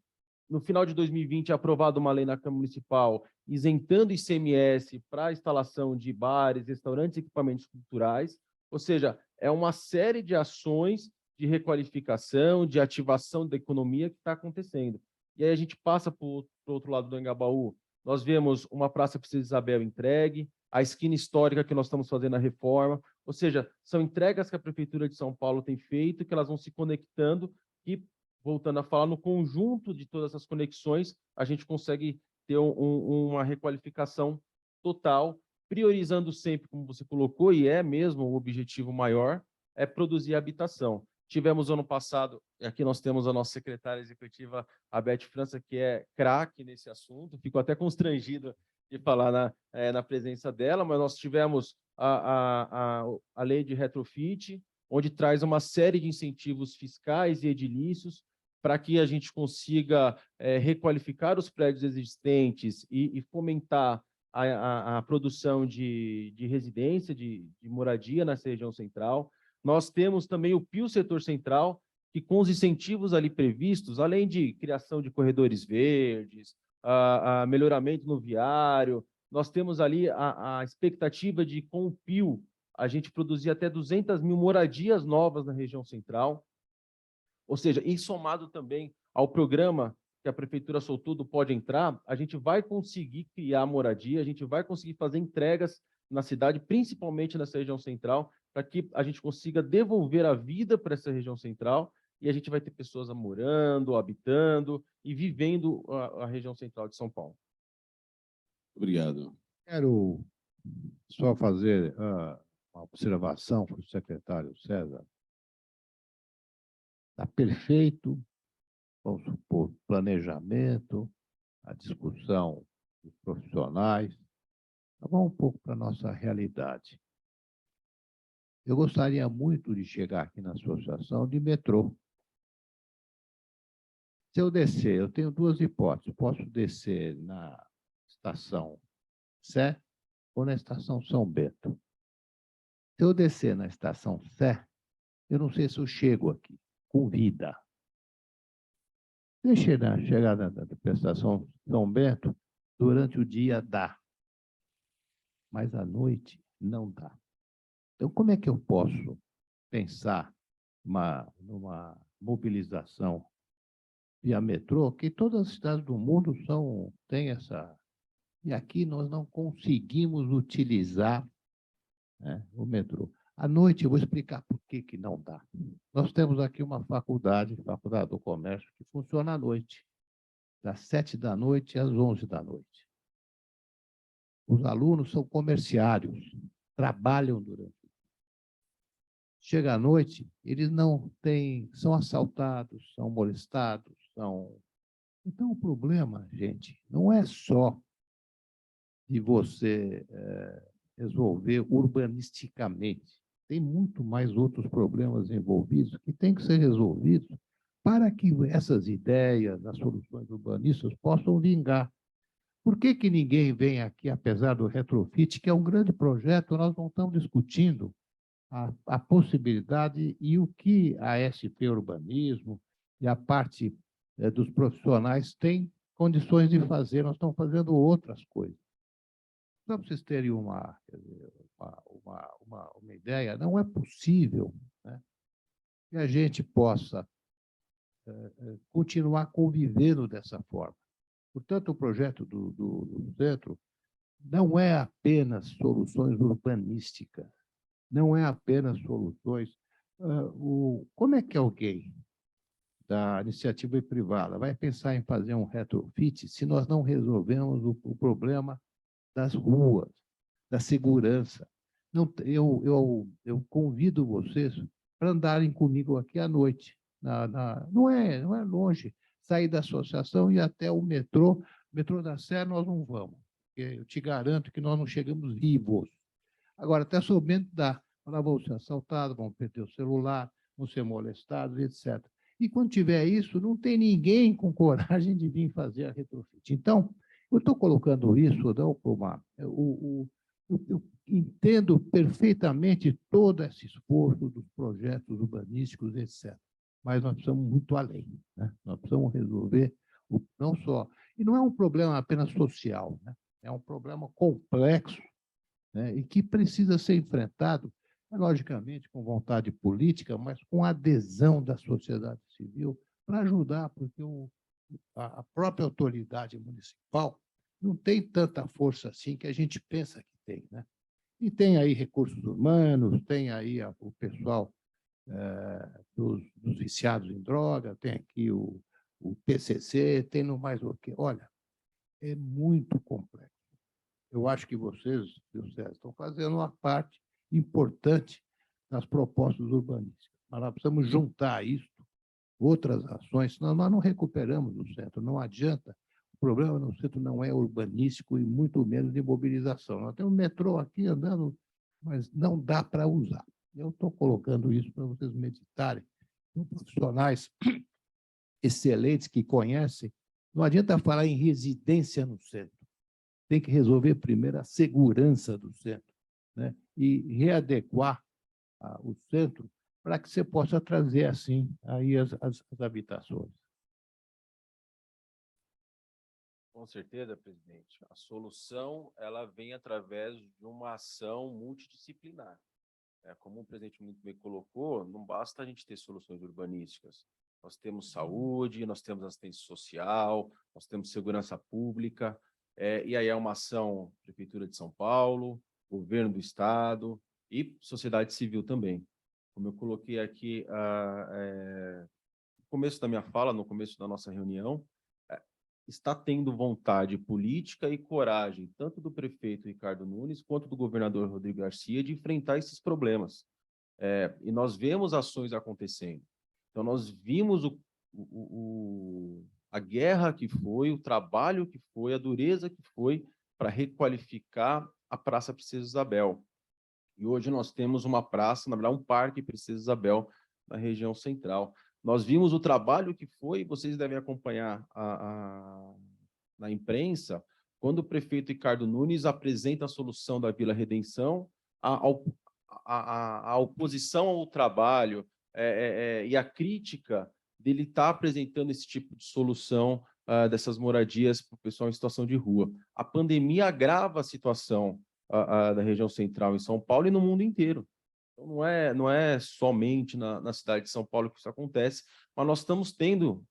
no final de 2020, é aprovada uma lei na Câmara Municipal isentando ICMS para a instalação de bares, restaurantes e equipamentos culturais, ou seja, é uma série de ações de requalificação, de ativação da economia que está acontecendo. E aí a gente passa para o outro lado do Anhangabaú, nós vemos uma Praça Princesa Isabel entregue, a esquina histórica que nós estamos fazendo a reforma, ou seja, são entregas que a Prefeitura de São Paulo tem feito, que elas vão se conectando e, voltando a falar, no conjunto de todas essas conexões, a gente consegue ter uma requalificação total, priorizando sempre, como você colocou, e é mesmo o objetivo maior, é produzir habitação. Tivemos ano passado, aqui nós temos a nossa secretária executiva, a Beth França, que é craque nesse assunto, fico até constrangido de falar na presença dela, mas nós tivemos a lei de retrofit, onde traz uma série de incentivos fiscais e edilícios para que a gente consiga requalificar os prédios existentes e fomentar a produção de residência, de moradia nessa região central. Nós temos também o PIO Setor Central, que com os incentivos ali previstos, além de criação de corredores verdes, melhoramento no viário, nós temos ali a expectativa de, com o PIO, a gente produzir até 200 mil moradias novas na região central. Ou seja, e somado também ao programa que a Prefeitura soltou do Pode Entrar, a gente vai conseguir criar moradia, a gente vai conseguir fazer entregas na cidade, principalmente nessa região central, para que a gente consiga devolver a vida para essa região central e a gente vai ter pessoas morando, habitando e vivendo a região central de São Paulo. Obrigado. Quero só fazer uma observação para o secretário César. Está perfeito, vamos supor, planejamento, a discussão dos profissionais. Vamos um pouco para a nossa realidade. Eu gostaria muito de chegar aqui na associação de metrô. Se eu descer, eu tenho duas hipóteses. Posso descer na estação Sé ou na estação São Bento. Se eu descer na estação Sé, eu não sei se eu chego aqui com vida. Se eu chegar na estação São Bento, durante o dia dá, mas à noite não dá. Então, como é que eu posso pensar numa mobilização via metrô, que todas as cidades do mundo têm essa... E aqui nós não conseguimos utilizar, né, o metrô. À noite, eu vou explicar por que não dá. Nós temos aqui uma faculdade do Comércio, que funciona à noite, das 7 da noite às 11 da noite. Os alunos são comerciários, trabalham durante o dia. Chega à noite, eles não têm, são assaltados, são molestados, são... Então, o problema, gente, não é só de você resolver urbanisticamente. Tem muito mais outros problemas envolvidos que têm que ser resolvidos para que essas ideias, as soluções urbanistas possam vingar. Por que ninguém vem aqui, apesar do retrofit, que é um grande projeto, nós não estamos discutindo a possibilidade e o que a SP Urbanismo e a parte dos profissionais têm condições de fazer. Nós estamos fazendo outras coisas. Só para vocês terem uma ideia, não é possível, né, que a gente possa continuar convivendo dessa forma. Portanto, o projeto do centro não é apenas soluções urbanísticas, não é apenas soluções... como é que alguém da iniciativa privada vai pensar em fazer um retrofit se nós não resolvemos o problema das ruas, da segurança? Não, eu convido vocês para andarem comigo aqui à noite. Não é longe. Sair da associação e ir até o metrô da Sé nós não vamos. Eu te garanto que nós não chegamos vivos. Agora, até somente dá. Nós vamos ser assaltados, vamos perder o celular, vamos ser molestados, etc. E quando tiver isso, não tem ninguém com coragem de vir fazer a retrofit. Então, eu estou colocando isso, não, eu entendo perfeitamente todo esse esforço dos projetos urbanísticos, etc. Mas nós precisamos muito além, né? Nós precisamos resolver não só... E não é um problema apenas social, né? É um problema complexo, né? E que precisa ser enfrentado, logicamente, com vontade política, mas com adesão da sociedade civil para ajudar, porque a própria autoridade municipal não tem tanta força assim que a gente pensa que tem, né? E tem aí recursos humanos, tem aí o pessoal dos viciados em droga, tem aqui o PCC, tem no mais o quê. Olha, é muito complexo. Eu acho que vocês estão fazendo uma parte importante nas propostas urbanísticas. Mas nós precisamos juntar isso, outras ações, senão nós não recuperamos o centro. Não adianta. O problema no centro não é urbanístico e muito menos de mobilização. Nós temos um metrô aqui andando, mas não dá para usar. Eu estou colocando isso para vocês meditarem. São profissionais excelentes que conhecem. Não adianta falar em residência no centro. Tem que resolver primeiro a segurança do centro, né? E readequar o centro para que você possa trazer, assim, aí as habitações. Com certeza, presidente. A solução ela vem através de uma ação multidisciplinar. Como o presidente muito bem colocou, não basta a gente ter soluções urbanísticas. Nós temos saúde, nós temos assistência social, nós temos segurança pública, e aí é uma ação Prefeitura de São Paulo, Governo do Estado e sociedade civil também. Como eu coloquei aqui no começo da minha fala, no começo da nossa reunião, está tendo vontade política e coragem, tanto do prefeito Ricardo Nunes, quanto do governador Rodrigo Garcia, de enfrentar esses problemas. E nós vemos ações acontecendo. Então, nós vimos a guerra que foi, o trabalho que foi, a dureza que foi para requalificar a Praça Princesa Isabel. E hoje nós temos uma praça, na verdade, um parque Princesa Isabel, na região central. Nós vimos o trabalho que foi, vocês devem acompanhar na imprensa, quando o prefeito Ricardo Nunes apresenta a solução da Vila Redenção a oposição ao trabalho e a crítica dele estar apresentando esse tipo de solução dessas moradias para o pessoal em situação de rua. A pandemia agrava a situação da região central em São Paulo e no mundo inteiro. Então, não é somente na cidade de São Paulo que isso acontece, mas nós estamos tendo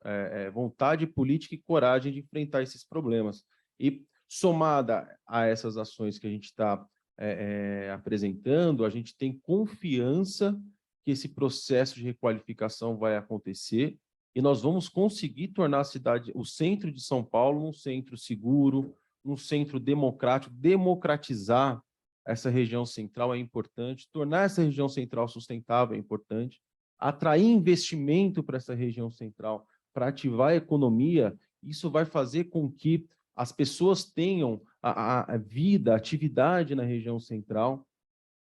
vontade política e coragem de enfrentar esses problemas. E, somada a essas ações que a gente está apresentando, a gente tem confiança que esse processo de requalificação vai acontecer e nós vamos conseguir tornar a cidade, o centro de São Paulo, um centro seguro, um centro democrático, democratizar essa região central é importante, tornar essa região central sustentável é importante, atrair investimento para essa região central, para ativar a economia, isso vai fazer com que as pessoas tenham a vida, a atividade na região central.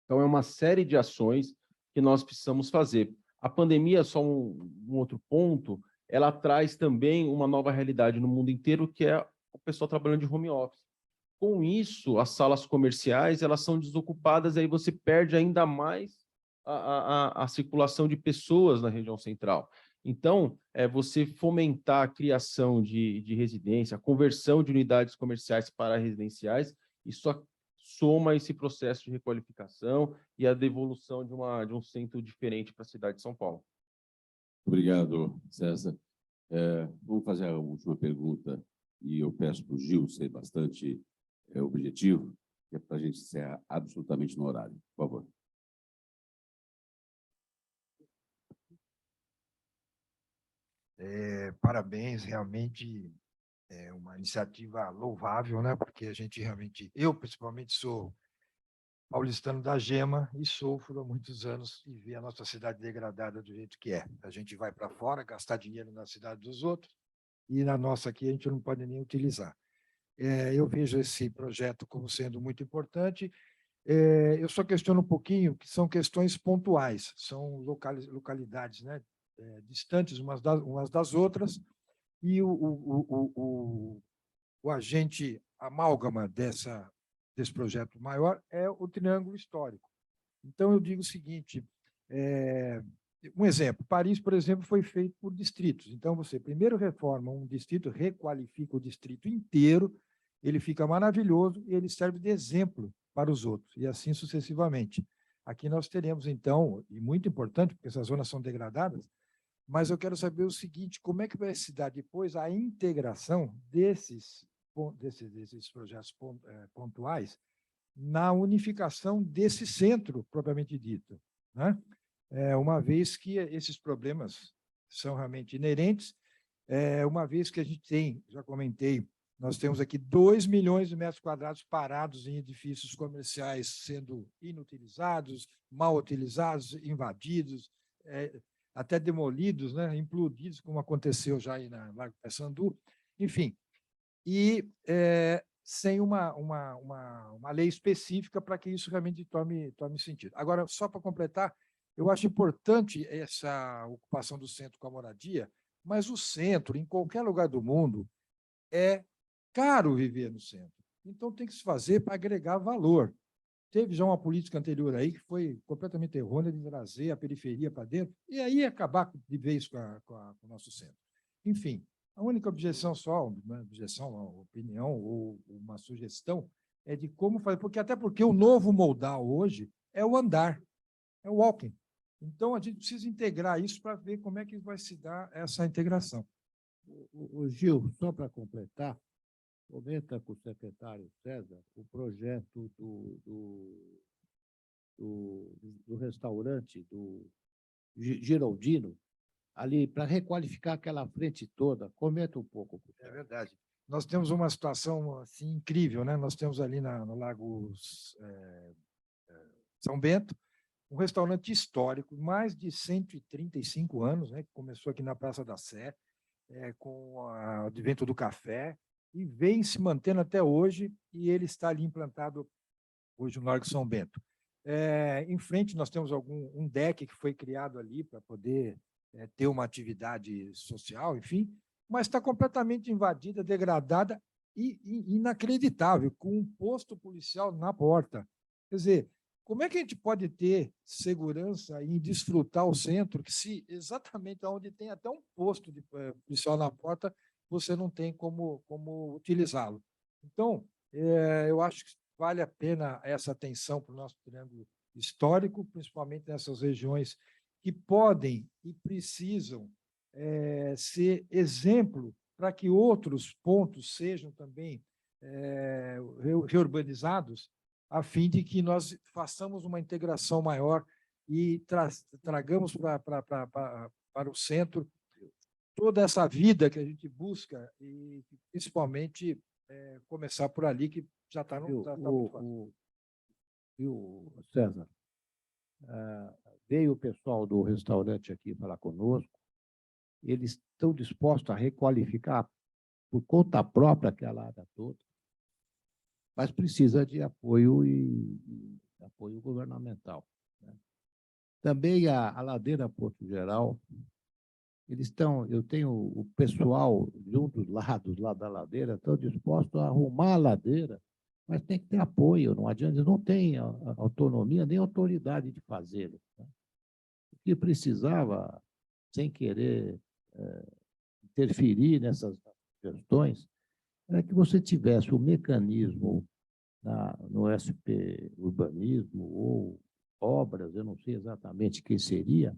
Então, é uma série de ações que nós precisamos fazer. A pandemia, só um outro ponto, ela traz também uma nova realidade no mundo inteiro, que é o pessoal trabalhando de home office. Com isso, as salas comerciais elas são desocupadas, e aí você perde ainda mais a circulação de pessoas na região central. Então, você fomentar a criação de residência, a conversão de unidades comerciais para residenciais, isso soma esse processo de requalificação e a devolução de um centro diferente para a cidade de São Paulo. Obrigado, César. Vamos fazer a última pergunta, e eu peço para o Gil ser bastante objetivo, que é para a gente encerrar absolutamente no horário. Por favor. Parabéns, realmente é uma iniciativa louvável, né? Porque a gente realmente, eu principalmente sou paulistano da gema e sofro há muitos anos e ver a nossa cidade degradada do jeito que é. A gente vai para fora gastar dinheiro na cidade dos outros e na nossa aqui a gente não pode nem utilizar. Eu vejo esse projeto como sendo muito importante. Eu só questiono um pouquinho que são questões pontuais, são localidades, né? Distantes umas das outras, e o agente amálgama desse projeto maior é o Triângulo Histórico. Então, eu digo o seguinte, um exemplo, Paris, por exemplo, foi feito por distritos. Então, você primeiro reforma um distrito, requalifica o distrito inteiro, ele fica maravilhoso e ele serve de exemplo para os outros, e assim sucessivamente. Aqui nós teremos, então, e muito importante, porque essas zonas são degradadas, mas eu quero saber o seguinte, como é que vai se dar depois a integração desses projetos pontuais na unificação desse centro, propriamente dito, né? Uma vez que esses problemas são realmente inerentes, uma vez que a gente tem, já comentei, nós temos aqui 2 milhões de metros quadrados parados em edifícios comerciais sendo inutilizados, mal utilizados, invadidos, até demolidos, né, implodidos, como aconteceu já aí na Largo Paissandu, enfim, e sem uma lei específica para que isso realmente tome sentido. Agora, só para completar, eu acho importante essa ocupação do centro com a moradia, mas o centro, em qualquer lugar do mundo, é caro viver no centro. Então, tem que se fazer para agregar valor. Teve já uma política anterior aí que foi completamente errônea de trazer a periferia para dentro e aí acabar de vez com o nosso centro. Enfim, a única objeção só, uma objeção, uma opinião ou uma sugestão é de como fazer, até porque o novo modal hoje é o andar, é o walking. Então, a gente precisa integrar isso para ver como é que vai se dar essa integração. O Gil, só para completar, comenta com o secretário César o projeto do restaurante do Girondino, ali, para requalificar aquela frente toda. Comenta um pouco. É verdade. Nós temos uma situação assim, incrível, né? Nós temos ali no Lago São Bento, um restaurante histórico, mais de 135 anos, né? Que começou aqui na Praça da Sé, com o advento do café, e vem se mantendo até hoje, e ele está ali implantado hoje no Largo São Bento. Em frente, nós temos um deck que foi criado ali para poder ter uma atividade social, enfim, mas está completamente invadida, degradada e inacreditável, com um posto policial na porta. Quer dizer, como é que a gente pode ter segurança em desfrutar o centro, que se exatamente onde tem até um posto de policial na porta, você não tem como utilizá-lo? Então, eu acho que vale a pena essa atenção para o nosso triângulo histórico, principalmente nessas regiões que podem e precisam ser exemplo para que outros pontos sejam também reurbanizados, a fim de que nós façamos uma integração maior e tragamos para o centro toda essa vida que a gente busca e, principalmente, começar por ali, que já está muito fácil. César, veio o pessoal do restaurante aqui falar conosco, eles estão dispostos a requalificar por conta própria aquela área toda, mas precisa de apoio e apoio governamental, né? Também a ladeira Porto Geral, eu tenho o pessoal de um dos lados lá da ladeira, estão dispostos a arrumar a ladeira, mas tem que ter apoio, não adianta, eles não têm autonomia nem autoridade de fazê-lo, né? O que precisava, sem querer interferir nessas questões, era que você tivesse o mecanismo no SP Urbanismo ou obras, eu não sei exatamente o que seria,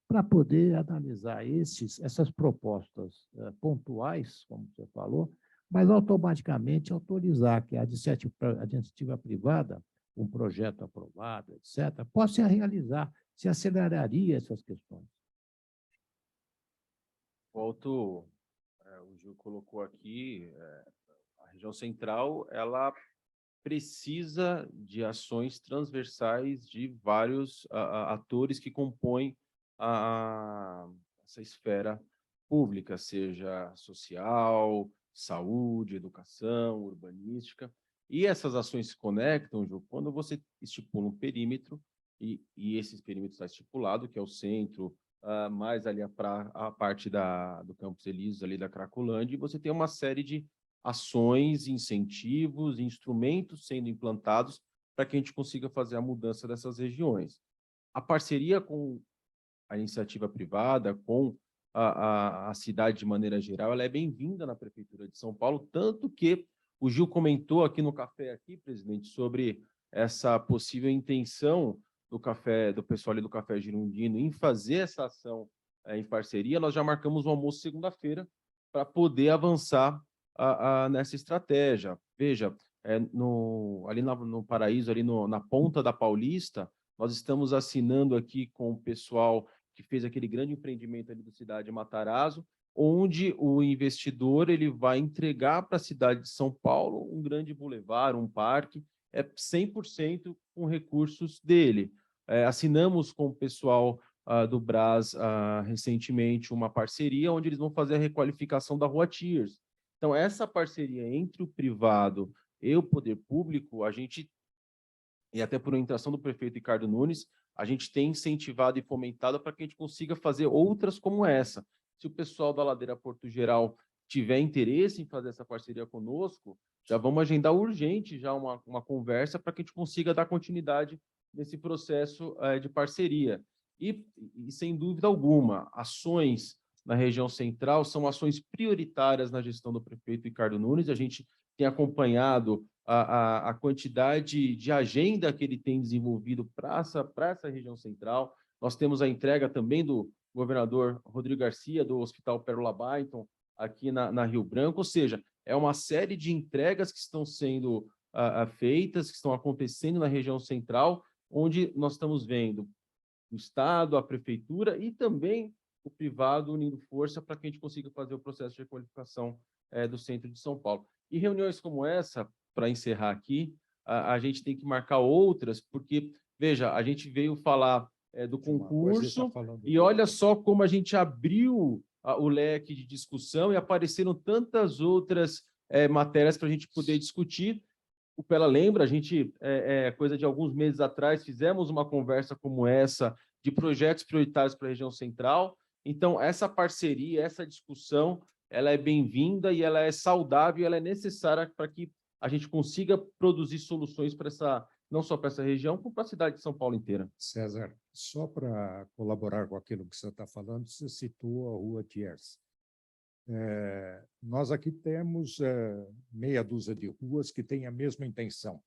para poder analisar essas propostas pontuais, como você falou, mas automaticamente autorizar que a iniciativa privada, um projeto aprovado, etc., possa realizar, se aceleraria essas questões. O Gil colocou aqui, a região central, ela precisa de ações transversais de vários atores que compõem essa esfera pública, seja social, saúde, educação, urbanística. E essas ações se conectam, Ju, quando você estipula um perímetro, e esse perímetro está estipulado, que é o centro, mais ali a parte do Campos Elíseos, ali da Cracolândia, e você tem uma série de ações, incentivos, instrumentos sendo implantados para que a gente consiga fazer a mudança dessas regiões. A parceria com a iniciativa privada, com a cidade de maneira geral, ela é bem-vinda na Prefeitura de São Paulo, tanto que o Gil comentou aqui no café, presidente, sobre essa possível intenção do pessoal ali do Café Girondino em fazer essa ação em parceria. Nós já marcamos o almoço segunda-feira para poder avançar nessa estratégia. Veja, ali no Paraíso, ali na ponta da Paulista, nós estamos assinando aqui com o pessoal que fez aquele grande empreendimento ali da cidade de Matarazzo, onde o investidor ele vai entregar para a cidade de São Paulo um grande bulevar, um parque, 100% com recursos dele. Assinamos com o pessoal do Brás recentemente uma parceria onde eles vão fazer a requalificação da Rua Thiers. Então, essa parceria entre o privado e o poder público, a gente, e até por orientação do prefeito Ricardo Nunes, a gente tem incentivado e fomentado para que a gente consiga fazer outras como essa. Se o pessoal da Ladeira Porto Geral tiver interesse em fazer essa parceria conosco, já vamos agendar urgente já uma conversa para que a gente consiga dar continuidade nesse processo de parceria. E, sem dúvida alguma, ações na região central são ações prioritárias na gestão do prefeito Ricardo Nunes. A gente tem acompanhado a quantidade de agenda que ele tem desenvolvido para essa região central. Nós temos a entrega também do governador Rodrigo Garcia, do Hospital Pérola Byton, aqui na Rio Branco, ou seja, é uma série de entregas que estão sendo feitas, que estão acontecendo na região central, onde nós estamos vendo o Estado, a Prefeitura e também o privado unindo força para que a gente consiga fazer o processo de requalificação do centro de São Paulo. E reuniões como essa, para encerrar aqui, a gente tem que marcar outras, porque, veja, a gente veio falar do concurso e olha só como a gente abriu o leque de discussão e apareceram tantas outras matérias para a gente poder discutir. O Pela lembra, a gente, coisa de alguns meses atrás, fizemos uma conversa como essa de projetos prioritários para a região central. Então, essa parceria, essa discussão, ela é bem-vinda e ela é saudável, ela é necessária para que a gente consiga produzir soluções para não só para essa região, como para a cidade de São Paulo inteira. César, só para colaborar com aquilo que você está falando, você citou a Rua Thiers. Nós aqui temos meia dúzia de ruas que têm a mesma intenção.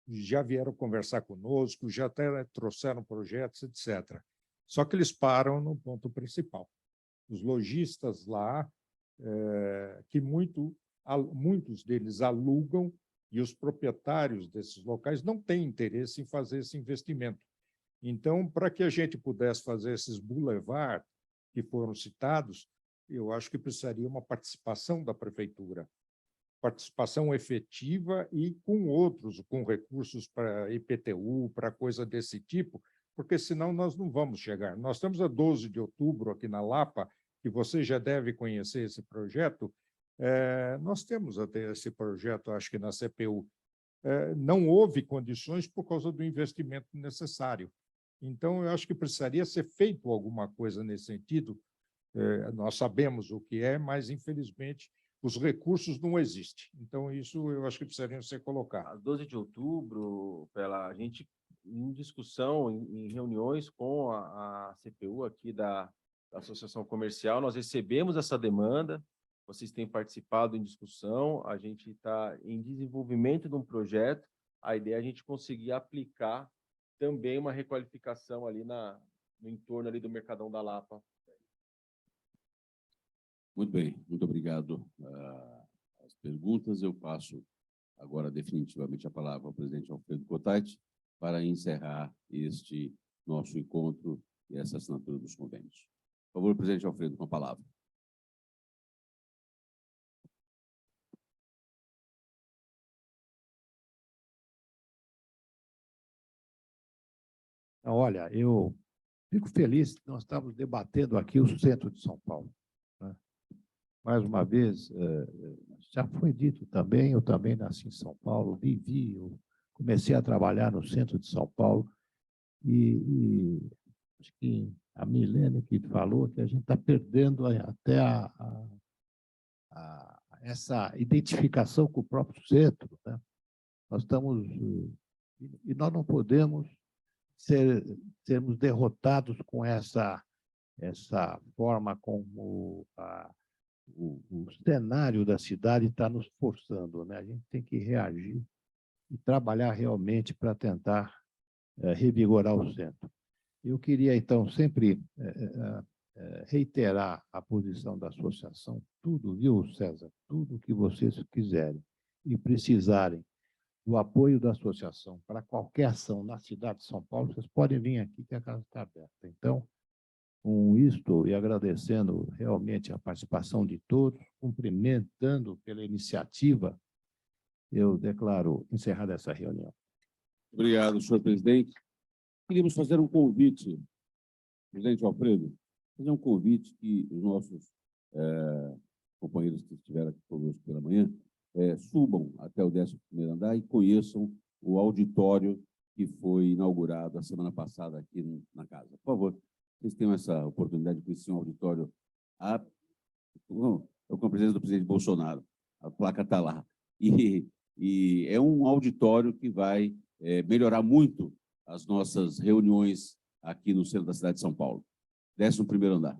Já vieram conversar conosco, já até trouxeram projetos, etc. Só que eles param no ponto principal. Os lojistas lá, que muitos deles alugam, e os proprietários desses locais não têm interesse em fazer esse investimento. Então, para que a gente pudesse fazer esses boulevards que foram citados, eu acho que precisaria uma participação da prefeitura, participação efetiva e com outros, com recursos para IPTU, para coisa desse tipo, porque senão nós não vamos chegar. Nós estamos a 12 de outubro aqui na Lapa, que você já deve conhecer esse projeto. Nós temos até esse projeto, acho que na CPU. Não houve condições por causa do investimento necessário. Então, eu acho que precisaria ser feito alguma coisa nesse sentido. Nós sabemos o que é, mas, infelizmente, os recursos não existem. Então, isso eu acho que precisariam ser colocados. 12 de outubro, a gente, em discussão, em reuniões com a CPU aqui da Associação Comercial, nós recebemos essa demanda, vocês têm participado em discussão, a gente está em desenvolvimento de um projeto, a ideia é a gente conseguir aplicar também uma requalificação ali no entorno ali do Mercadão da Lapa. Muito bem, muito obrigado às perguntas. Eu passo agora definitivamente a palavra ao presidente Alfredo Cottait para encerrar este nosso encontro e essa assinatura dos convênios. Por favor, presidente Alfredo, com a palavra. Olha, eu fico feliz que nós estamos debatendo aqui o centro de São Paulo, né? Mais uma vez, já foi dito também, eu também nasci em São Paulo, vivi, eu comecei a trabalhar no centro de São Paulo e acho que a Milene que falou que a gente está perdendo até essa identificação com o próprio centro, né? Nós estamos... E nós não podemos sermos derrotados com essa forma como o cenário da cidade está nos forçando, né? A gente tem que reagir e trabalhar realmente para tentar revigorar o centro. Eu queria, então, sempre reiterar a posição da associação, tudo, viu, César? Tudo que vocês quiserem e precisarem do apoio da associação para qualquer ação na cidade de São Paulo, vocês podem vir aqui que a casa está aberta. Então, com isto e agradecendo realmente a participação de todos, cumprimentando pela iniciativa, eu declaro encerrada essa reunião. Obrigado, senhor presidente. Queríamos fazer um convite, presidente Alfredo, fazer um convite que os nossos companheiros que estiveram aqui conosco pela manhã subam até o 11º andar e conheçam o auditório que foi inaugurado a semana passada aqui na casa. Por favor, vocês tenham essa oportunidade de conhecer um auditório com a presença do presidente Bolsonaro. A placa está lá. E é um auditório que vai melhorar muito as nossas reuniões aqui no centro da cidade de São Paulo. 11º andar.